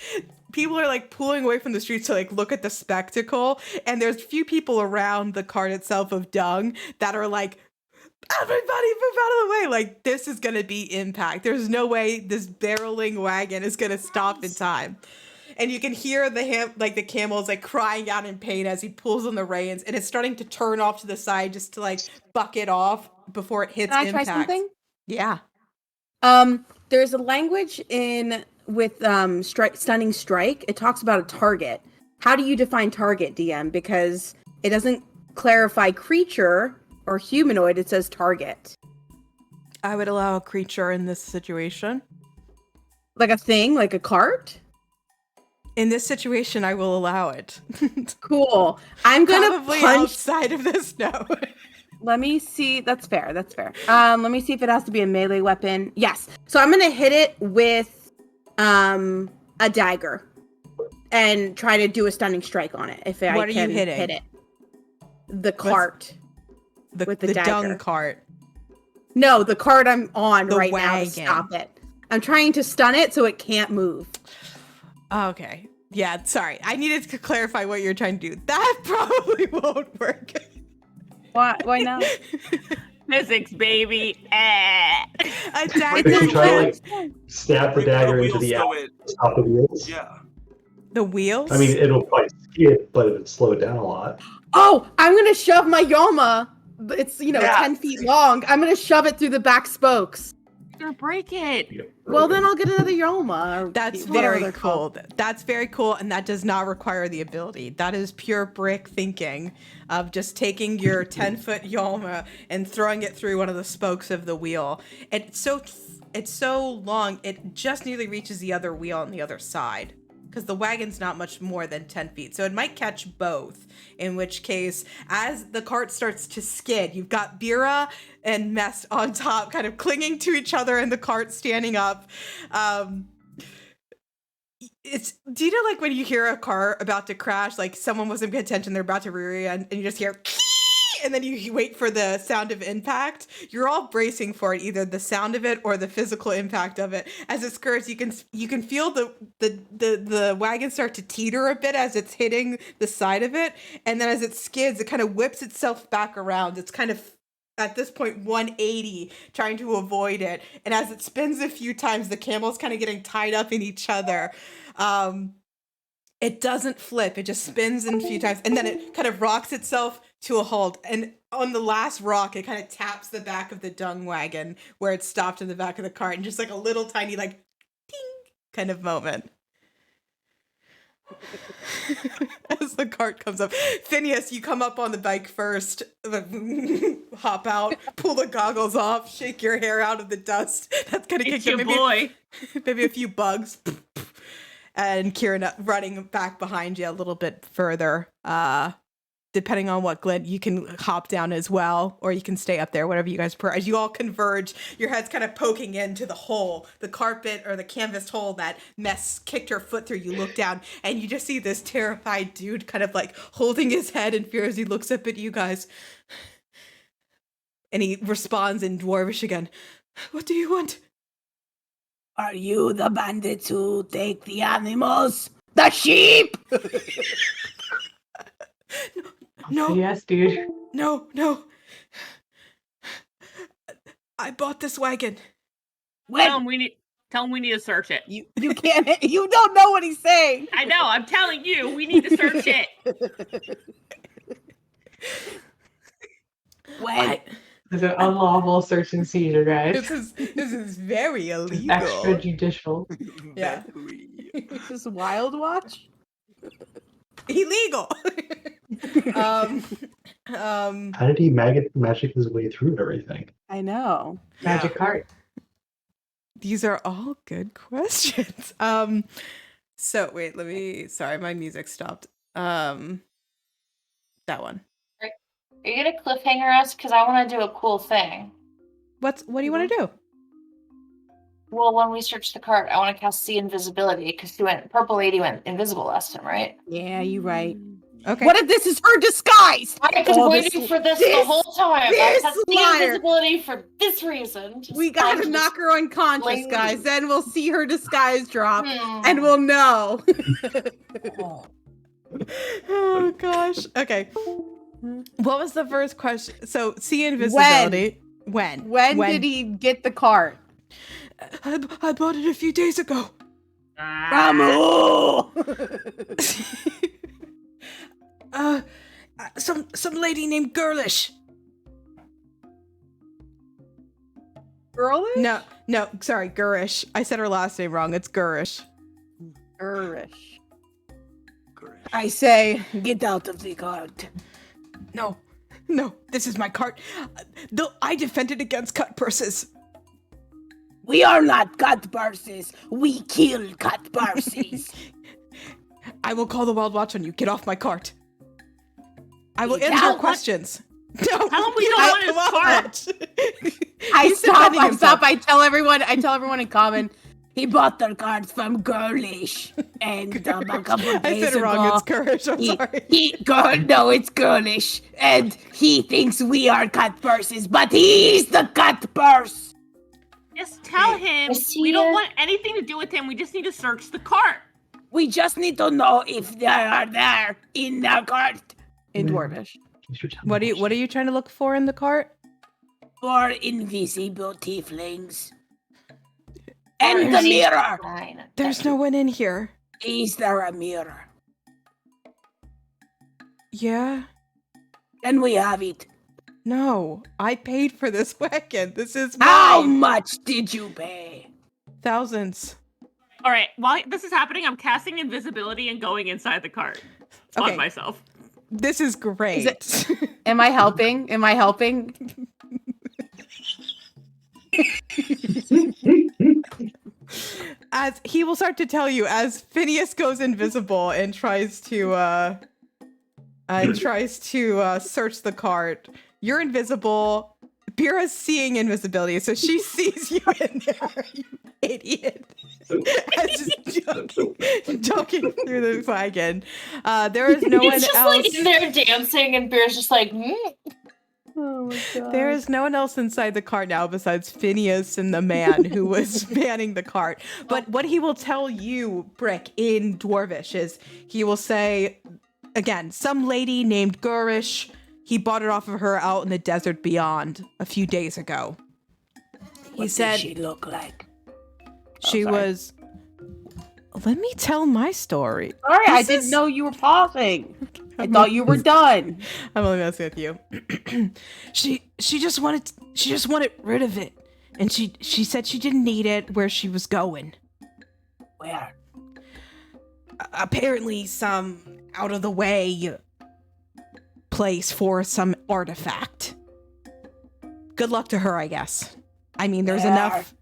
People are like pulling away from the streets to like look at the spectacle, and there's a few people around the cart itself of dung that are like, everybody move out of the way. Like, this is gonna be impact. There's no way this barreling wagon is gonna stop in time. And you can hear the camels like crying out in pain as he pulls on the reins, and it's starting to turn off to the side just to like buck it off before it hits Can I impact. try something? Yeah. There's a language with stunning strike. It talks about a target. How do you define target, DM? Because it doesn't clarify creature or humanoid. It says target. I would allow a creature in this situation. Like a thing, like a cart? In this situation, I will allow it. Cool. I'm gonna Probably punch. outside of this, no. Let me see. That's fair. Let me see if it has to be a melee weapon. Yes. So I'm gonna hit it with a dagger and try to do a stunning strike on it. If I What are can you hitting? hit it. The cart. With the the dung dagger. cart. No, the cart I'm on The right now to wagon. stop it. I'm trying to stun it so it can't move. Okay. Yeah, sorry. I needed to clarify what you're trying to do. That probably won't work. Why not? Physics, baby. A Like, dagger. if you try to like stab the Bring dagger into wheels the so it- top of the wheels. Yeah. The wheels? I mean, it'll probably skid, but it'd slow it down a lot. Oh, I'm gonna shove my Yoma. It's Yeah. 10 feet long. I'm gonna shove it through the back spokes. You're gonna break it. Yeah, Well, then I'll get another Yoma. Or That's whatever very they're called. cool. That's very cool, and that does not require the ability. That is pure Brick thinking of just taking your 10-foot Yalma and throwing it through one of the spokes of the wheel. It's so long, it just nearly reaches the other wheel on the other side. Because the wagon's not much more than 10 feet. So it might catch both. In which case, as the cart starts to skid, you've got Bira and Mest on top, kind of clinging to each other, and the cart standing up. Do you know, like, when you hear a car about to crash, like someone wasn't paying attention, they're about to rear end, and you just hear and then you wait for the sound of impact. You're all bracing for it, either the sound of it or the physical impact of it. As it skirts, you can feel the wagon start to teeter a bit as it's hitting the side of it, and then as it skids, it kind of whips itself back around. It's kind of at this point 180, trying to avoid it, and as it spins a few times, the camel's kind of getting tied up in each other. It doesn't flip, it just spins in a few times, and then it kind of rocks itself to a halt. And on the last rock, it kind of taps the back of the dung wagon where it stopped in the back of the cart, and just like a little tiny, like, ding kind of moment. As the cart comes up. Phineas, you come up on the bike first, hop out, pull the goggles off, shake your hair out of the dust. That's gonna It's kick your maybe, boy. maybe a few bugs. And Kieran running back behind you a little bit further. Depending on what Glenn, you can hop down as well, or you can stay up there, whatever you guys prefer. As you all converge, your head's kind of poking into the hole, the carpet or the canvas hole that Mess kicked her foot through. You look down and you just see this terrified dude kind of like holding his head in fear as he looks up at you guys. And he responds in Dwarvish again. What do you want? Are you the bandits who take the animals? The sheep! No. Yes, dude. No. I bought this wagon. Tell him we need to search it. You can't. You don't know what he's saying. I know. I'm telling you, we need to search it. When? It's an unlawful search and seizure, guys. This is very illegal. Extrajudicial. Yeah. Is this Wild Watch? Illegal. How did he magic his way through everything? I know. Magic cart. These are all good questions. So wait, sorry, my music stopped. That one. Are you gonna cliffhanger us? Because I want to do a cool thing. What do you want to do? Well, when we search the cart, I want to cast See Invisibility because Purple Lady went invisible last time, right? Yeah, you're right. Okay. What if this is her disguise? I was waiting for this the whole time. I cast See liar. Invisibility for this reason. We gotta knock her unconscious, lady. guys. Then we'll see her disguise drop, Hmm. and we'll know. Oh gosh. Okay. What was the first question? So see invisibility. When? When did he get the cart? I bought it a few days ago. Ramu! Some lady named Girlish. Girlish? No, sorry, Gurish. I said her last name wrong. It's Gurish. Gurish. I say, get out of the cart. No, this is my cart. Though I defended against cut purses. We are not cut purses. We kill cut purses. I will call the Wild Watch on you. Get off my cart. I will Get answer out. questions. No, Tell him we don't want his cart. I He's stop. defending himself. I tell everyone in common. He bought the cart from Girlish. And a couple of I days said it wrong. ago, It's Courage. I'm sorry. No, it's Girlish. And he thinks we are cut purses, but he's the cut purse. Just tell him we don't want anything to do with him. We just need to search the cart. We just need to know if they are there in the cart. In Dwarvish. What are you trying to look for in the cart? For invisible tieflings. And the mirror. Fine. There's no one in here. Is there a mirror? Yeah. Then we have it. No, I paid for this wagon. This is mine. How much did you pay? Thousands. All right. While this is happening, I'm casting invisibility and going inside the cart Okay. on myself. This is great. Am I helping? As he will start to tell you as Phineas goes invisible and tries to search the cart. You're invisible. Bira's seeing invisibility, so she sees you in there, you idiot. Just joking through the wagon. There is no one He's just else. like in there dancing, and Bear's just like, Oh my god. There is no one else inside the cart now besides Phineas and the man who was manning the cart. But what he will tell you, Brick, in Dwarvish is he will say, again, some lady named Gurish, he bought it off of her out in the desert beyond a few days ago. What said- did she look like? She was... Let me tell my story. Sorry, I This didn't is- know you were pausing. I thought you were done. I'm only messing with you. she just wanted rid of it. And she said she didn't need it where she was going. Where? Apparently some out of the way place for some artifact. Good luck to her, I guess. I mean, there's enough.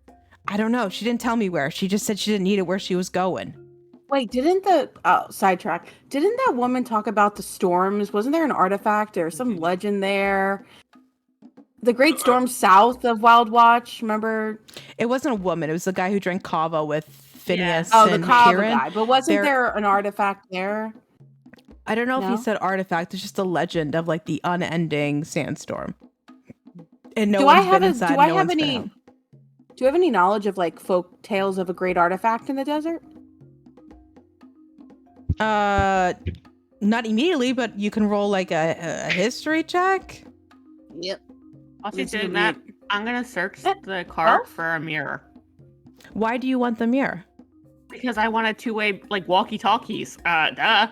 I don't know. She didn't tell me where. She just said she didn't need it where she was going. Wait, sidetrack. Didn't that woman talk about the storms? Wasn't there an artifact or some legend there? The great storm south of Wild Watch, remember? It wasn't a woman. It was the guy who drank kava with Phineas Oh, the and Kava Kieran. guy. But wasn't there an artifact there? I don't know if No? he said artifact. It's just a legend of like the unending sandstorm. And no Do I one's have been inside. No one's been out. Do you have any knowledge of like folk tales of a great artifact in the desert? Not immediately, but you can roll like a history check. Yep. While she's This is doing gonna that, I'm gonna search the cart for a mirror. Why do you want the mirror? Because I want a two-way, like, walkie-talkies. Duh.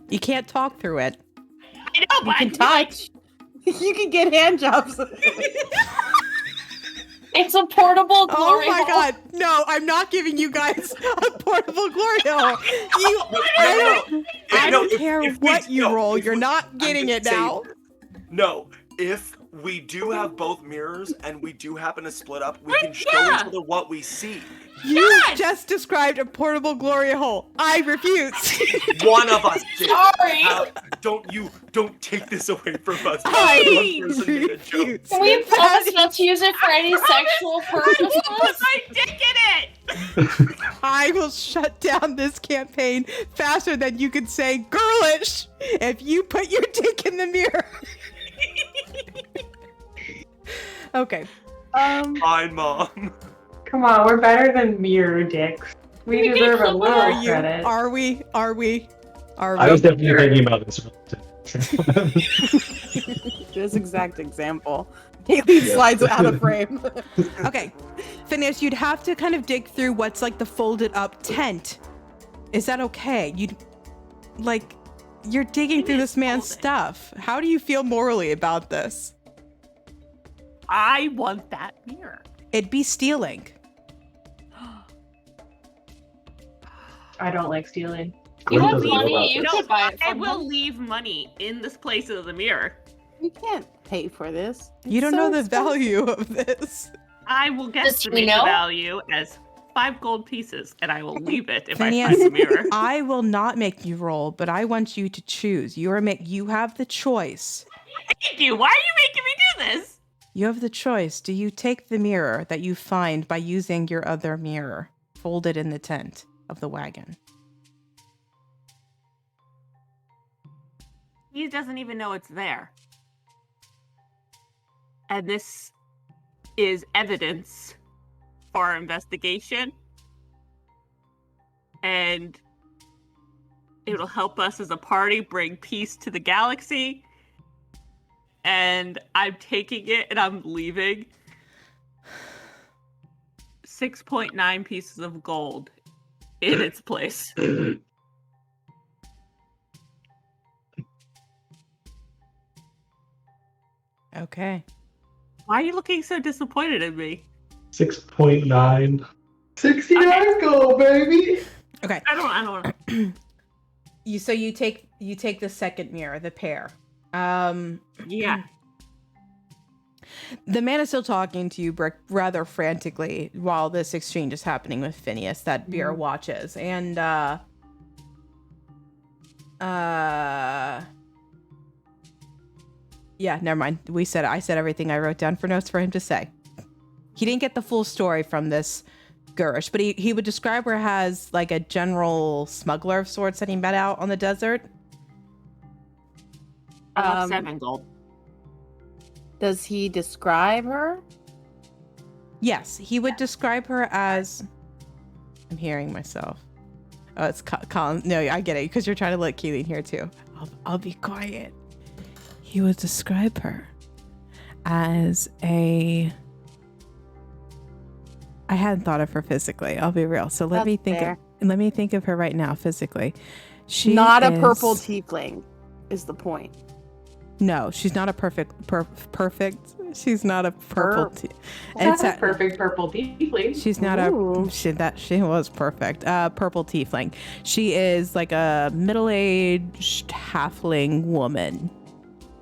You can't talk through it. I know, You but can touch. You can get hand jobs. It's a portable glory Oh my hole. god, no, I'm not giving you guys a portable glory hole. I don't care what you roll, you're not getting it now. No, if we do have both mirrors and we do happen to split up, we can show each other what we see. You just described a portable glory hole. I refuse. One of us did. Sorry. Don't take this away from us. I One person made a joke. refuse. Can we promise not to use it for any sexual put purposes? my dick in it! I will shut down this campaign faster than you could say girlish if you put your dick in the mirror. Okay. Fine, Mom. Come on, we're better than mirror dicks. We We deserve a can little Are you? credit. Are we? I was definitely thinking about this. This exact example. Haley slides out of frame. Okay. Phineas, you'd have to kind of dig through what's like the folded up tent. Is that okay? You're digging through this man's stuff. How do you feel morally about this? I want that mirror. It'd be stealing. I don't like stealing. You Gwen have doesn't know money, about you this. could buy it I from will him. leave money in this place of the mirror. You can't pay for this. You don't It's know so the expensive. value of this. I will guesstimate the know? value as 5 gold pieces, and I will leave it if I Phineas, find the mirror. I will not make you roll, but I want you to choose. You have the choice. Thank you. Why are you making me do this? You have the choice. Do you take the mirror that you find by using your other mirror folded in the tent of the wagon? He doesn't even know it's there. And this is evidence for our investigation. And it'll help us as a party bring peace to the galaxy. And I'm taking it and I'm leaving 6.9 pieces of gold in its place. Okay. Why are you looking so disappointed in me? 6.9. 69 gold, baby! Okay. I don't. You take the second mirror, the pair. Yeah. The man is still talking to you, Brick, rather frantically while this exchange is happening with Phineas that Beer watches. And yeah, never mind. I said everything I wrote down for notes for him to say. He didn't get the full story from this Gurish, but he would describe her as like a general smuggler of sorts that he met out on the desert. I want 7 gold. Does he describe her? Yes, he would describe her as... I'm hearing myself. Oh, it's Colin. No, I get it, because you're trying to let Keelan hear too. I'll be quiet. He would describe her as a... I hadn't thought of her physically. I'll be real. So let me think of her right now physically. She Not is... a purple tiefling is the point. No, she's not a perfect. She's not a purple. That's a perfect purple tiefling. She's not she was perfect. Purple tiefling. She is like a middle-aged halfling woman.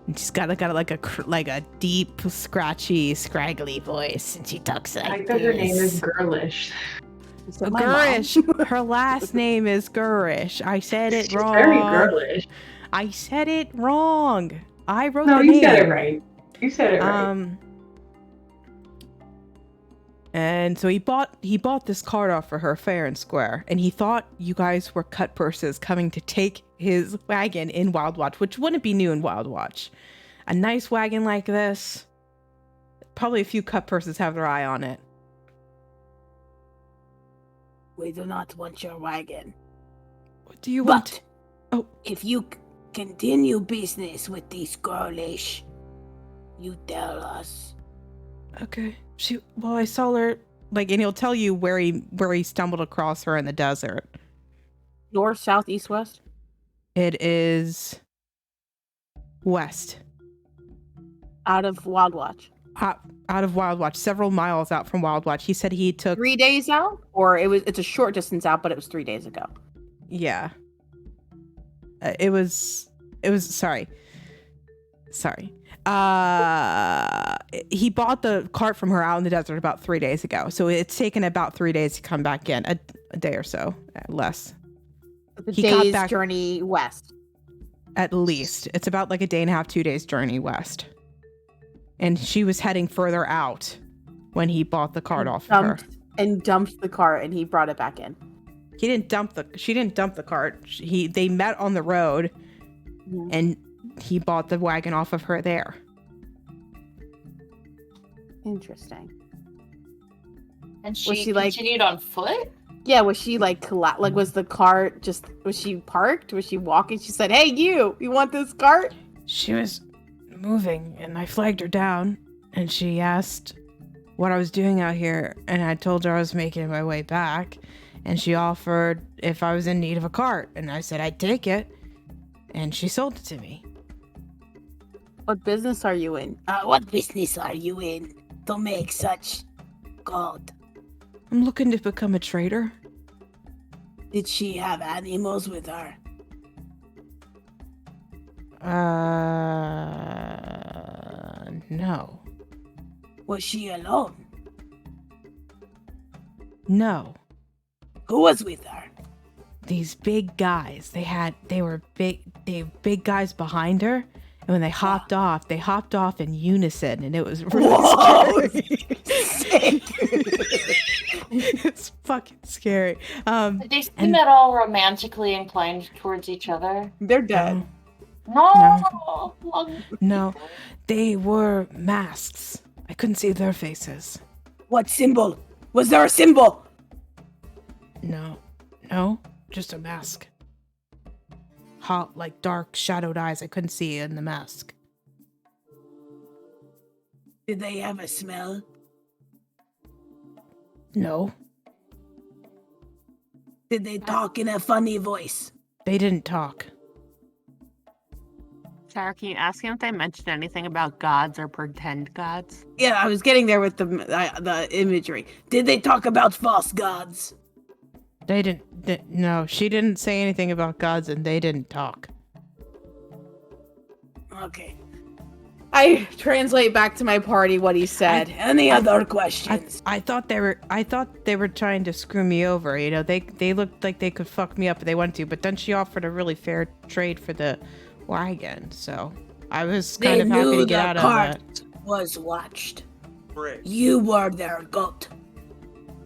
And she's got like a deep, scratchy, scraggly voice, and she talks like I like that her name is Girlish. Gurish. Her last name is Gurish. I said it wrong. Very girlish. I said it wrong. I wrote No, the you name. said it right. You said it right. And so he bought this card off for her fair and square, and he thought you guys were cut purses coming to take his wagon in Wild Watch, which wouldn't be new in Wild Watch. A nice wagon like this, probably a few cut purses have their eye on it. We do not want your wagon. What do you want? But if you continue business with these girlish, you tell us. Okay. I saw her, and he'll tell you where he stumbled across her in the desert. North, south, east, west? It is west. Out of Wild Watch. Out of Wild Watch, several miles out from Wild Watch. He said he took 3 days out? Or it's a short distance out, but it was 3 days ago. Yeah. It was sorry. He bought the cart from her out in the desert about 3 days ago. So it's taken about 3 days to come back in. A day or so, less. He got back journey west. At least. It's about like a day and a half, 2 days journey west. And she was heading further out when he bought the cart off of her. And dumped the cart, and he brought it back in. She didn't dump the cart. They met on the road, and he bought the wagon off of her there. Interesting. And Was she continued on foot? Yeah, was she was the cart was she parked? Was she walking? She said, "Hey, you want this cart?" She was moving, and I flagged her down, and she asked what I was doing out here, and I told her I was making my way back, and she offered if I was in need of a cart, and I said I'd take it, and she sold it to me. What business are you in? What business are you in to make such gold? I'm looking to become a trader. Did she have animals with her? No. Was she alone? No. Who was with her? These big guys. They were big guys behind her. And when they hopped off in unison, and it was really scary. It's fucking scary. Did they seem at all romantically inclined towards each other? They're dead. No. They were masks. I couldn't see their faces. What symbol? Was there a symbol? No, just a mask. Hot, like dark, shadowed eyes I couldn't see in the mask. Did they have a smell? No. Did they talk in a funny voice? They didn't talk. Sarah, can you ask him if they mentioned anything about gods or pretend gods? Yeah, I was getting there with the imagery. Did they talk about false gods? They didn't. No, she didn't say anything about gods, and they didn't talk. Okay. I translate back to my party what he said. Any other questions? I thought they were trying to screw me over. You know, they looked like they could fuck me up if they wanted to. But then she offered a really fair trade for the wagon, so I was kind of happy to get out of it. Was watched. Brick, You were their goat.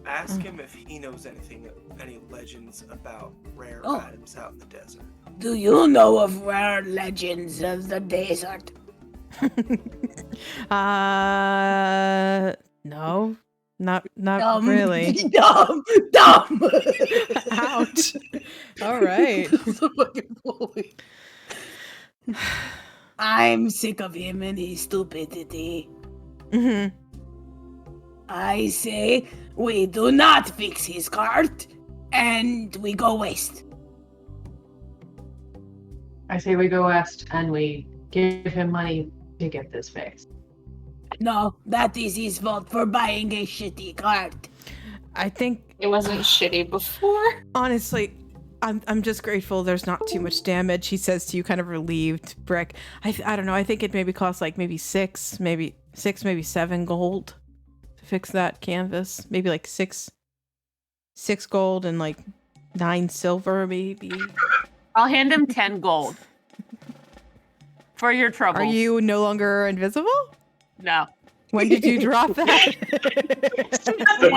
ask him if he knows any legends about rare Oh. items out in the desert. Do you know of rare legends of the desert? No, not really. Dumb. Ouch. All right. I'm sick of him and his stupidity. Mm-hmm. I say we do not fix his cart and we go west. I say we go west and we give him money to get this fixed. No, that is his fault for buying a shitty cart. I think, It wasn't shitty before. honestly, I'm just grateful there's not too much damage. He says to you, kind of relieved, Brick. I don't know. I think it maybe costs like maybe 7 gold to fix that canvas. Maybe like six gold and like 9 silver, maybe. I'll hand him 10 gold. For your troubles. Are you no longer invisible? No. When did you drop that? In the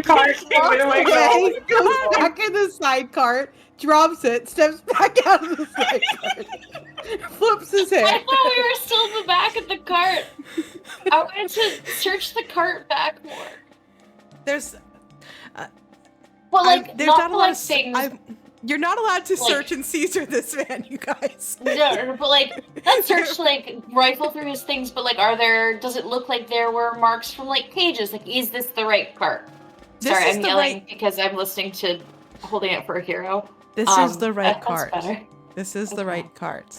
cart. Wait, wait, Okay, wait. goes back in the side cart, drops it, steps back out of the side cart, flips his I head. thought we were still in the back of the cart. I wanted to search the cart back more. There's Well, like, there's not not a for, lot like, of things. you're not allowed to Like- search and seizure this man, you guys. No, but like, not search, like, rifle through his things, but like, does it look like there were marks from like pages? Like, is this the right cart? This Sorry, is I'm the yelling right- because I'm listening to Holding It for a Hero. This is the right that's cart. better. This is the Okay. right cart.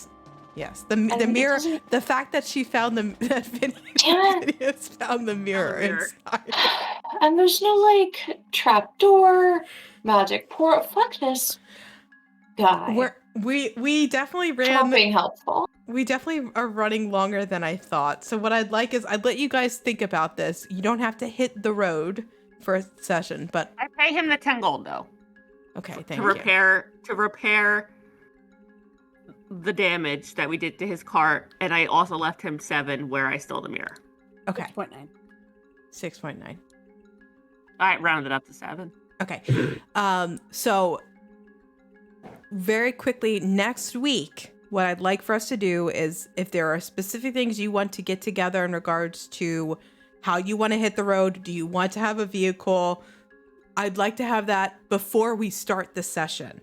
Yes, the mean, it mirror. doesn't- The fact that she found that Damn it. Phineas found the mirror inside. And there's no like trapdoor, magic port. Fuck this guy. We definitely It's not ran. being helpful. We definitely are running longer than I thought. So what I'd like is I'd let you guys think about this. You don't have to hit the road for a session, but I pay him the 10 gold though. okay, thank to you. repair the damage that we did to his cart, and I also left him 7 where I stole the mirror. Okay, 6.9. 6.9. I rounded up to 7. Okay. So very quickly next week, what I'd like for us to do is if there are specific things you want to get together in regards to how you want to hit the road, do you want to have a vehicle? I'd like to have that before we start the session.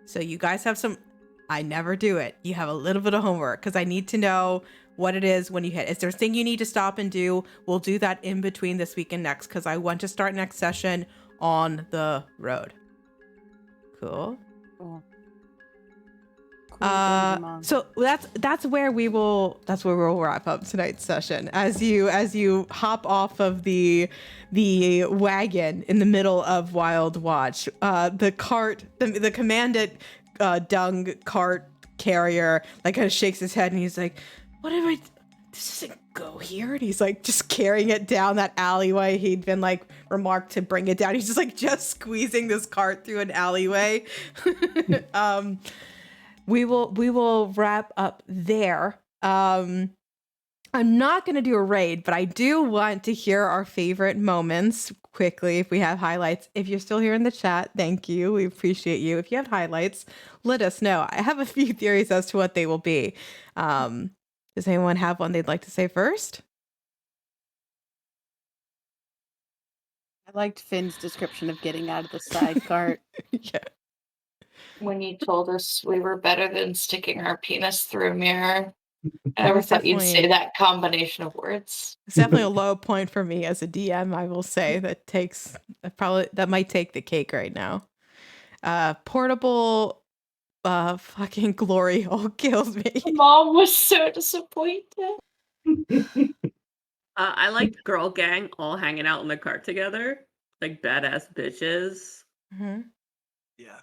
So you guys have some, I never do it. You have a little bit of homework because I need to know what it is when you hit. Is there a thing you need to stop and do? We'll do that in between this week and next because I want to start next session on the road. Cool. So that's where we'll wrap up tonight's session. As you hop off of the wagon in the middle of Wild Watch, the cart, the commandant dung cart carrier like kind of shakes his head and he's like, "What have I? This doesn't go here." And he's like just carrying it down that alleyway. He'd been like remarked to bring it down. He's just like squeezing this cart through an alleyway. We will wrap up there. I'm not going to do a raid, but I do want to hear our favorite moments quickly if we have highlights. If you're still here in the chat, thank you. We appreciate you. If you have highlights, let us know. I have a few theories as to what they will be. Does anyone have one they'd like to say first? I liked Finn's description of getting out of the side cart. Yeah. When you told us we were better than sticking our penis through a mirror. I That never was thought you'd say definitely- that combination of words. It's definitely a low point for me as a DM, I will say. That might take the cake right now. Portable fucking glory hole kills me. Mom was so disappointed. I liked Girl Gang all hanging out in the cart together, like badass bitches. Mm-hmm. Yeah.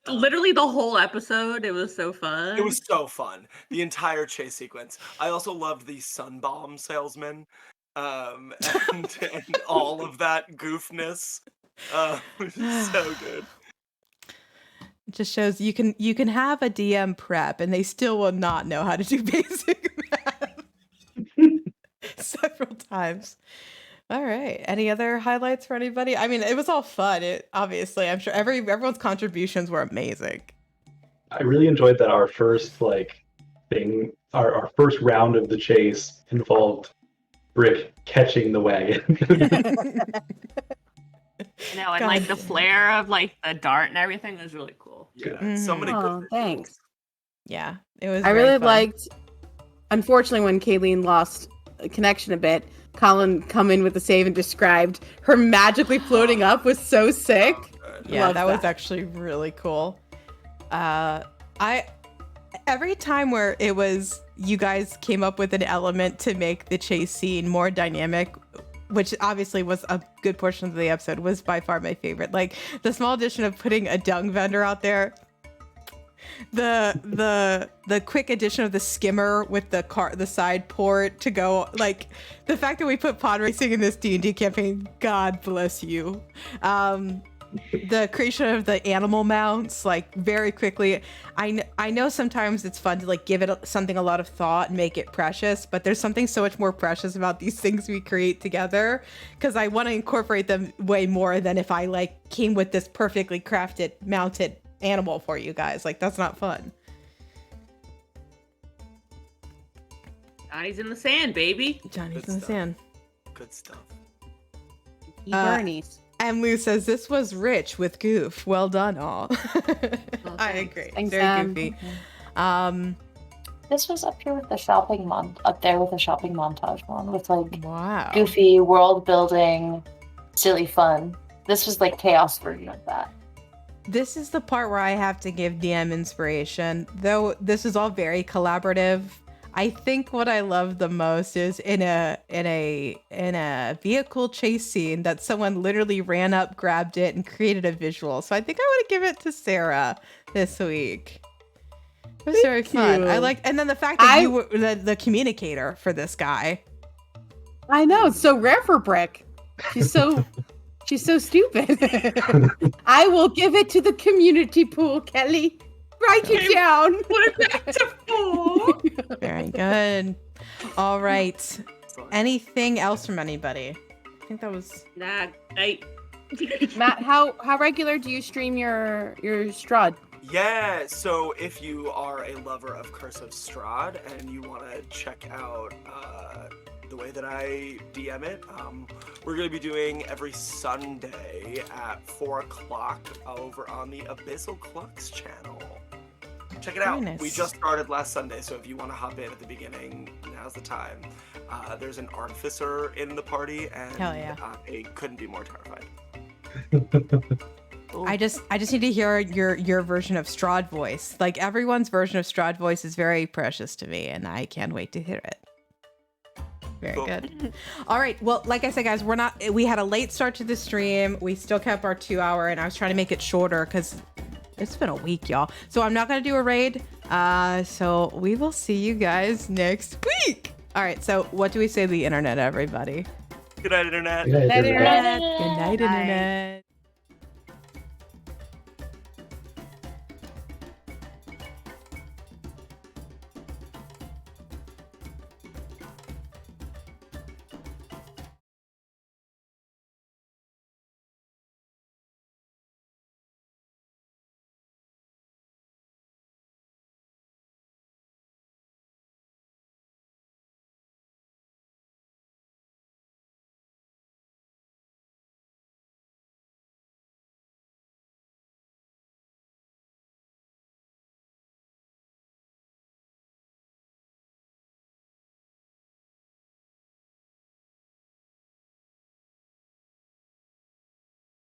Literally the whole episode, it was so fun. It was so fun. The entire chase sequence. I also loved the sun bomb salesman, and all of that goofness. It was so good. It just shows you can have a DM prep and they still will not know how to do basic math several times. All right. Any other highlights for anybody? I mean, it was all fun. Obviously, I'm sure everyone's contributions were amazing. I really enjoyed that our first our first round of the chase involved Brick catching the wagon. You know, and like the flare of like the dart and everything was really cool. Yeah, so many good Oh, visuals. thanks. Yeah, it was. I very really fun. liked, unfortunately, when Kayleen lost a connection a bit, Colin come in with the save and described her magically floating up was so sick. Yeah, Love that was that. actually really cool. Every time where it was you guys came up with an element to make the chase scene more dynamic, which obviously was a good portion of the episode, was by far my favorite. Like the small addition of putting a dung vendor out there, the quick addition of the skimmer with the side port to go, like the fact that we put pod racing in this D&D campaign, God bless you. The creation of the animal mounts, like very quickly. I know sometimes it's fun to like give it something a lot of thought and make it precious, but there's something so much more precious about these things we create together, because I want to incorporate them way more than if I like came with this perfectly crafted mounted animal for you guys. Like that's not fun. Johnny's in the sand, baby. Johnny's Good in the stuff. sand. Good stuff. Bernie's. And Lou says, this was rich with goof. Well done, all. I agree. Thanks, Very Sam. goofy. This was up here with the shopping up there with the shopping montage one with like Wow. goofy world building, silly fun. This was like chaos version of that. This is the part where I have to give DM inspiration. Though this is all very collaborative, I think what I love the most is in a vehicle chase scene that someone literally ran up, grabbed it, and created a visual. So I think I want to give it to Sarah this week. It was very fun. you. I like, and then the fact that you were the communicator for this guy. I know, it's so rare for Brick. She's so stupid. I will give it to the community pool, Kelly. Write it down. What a metaphor! Very good. All right. Anything else from anybody? I think that was. Nah, Matt, how regular do you stream your Strahd? Yeah, so if you are a lover of Curse of Strahd and you want to check out the way that I DM it, we're going to be doing every Sunday at 4 o'clock over on the Abyssal Clucks channel. Check it out. Very nice. We just started last Sunday, so if you want to hop in at the beginning, now's the time. There's an artificer in the party, and Hell yeah. I couldn't be more terrified. I just need to hear your version of Strahd voice. Like everyone's version of Strahd voice is very precious to me, and I can't wait to hear it. Very Cool. good. All right. Well, like I said, guys, we had a late start to the stream. We still kept our 2 hour, and I was trying to make it shorter because it's been a week, y'all. So I'm not going to do a raid. So we will see you guys next week. All right. So what do we say to the internet, everybody? Good night, Internet. Good night, everybody. Good night, internet.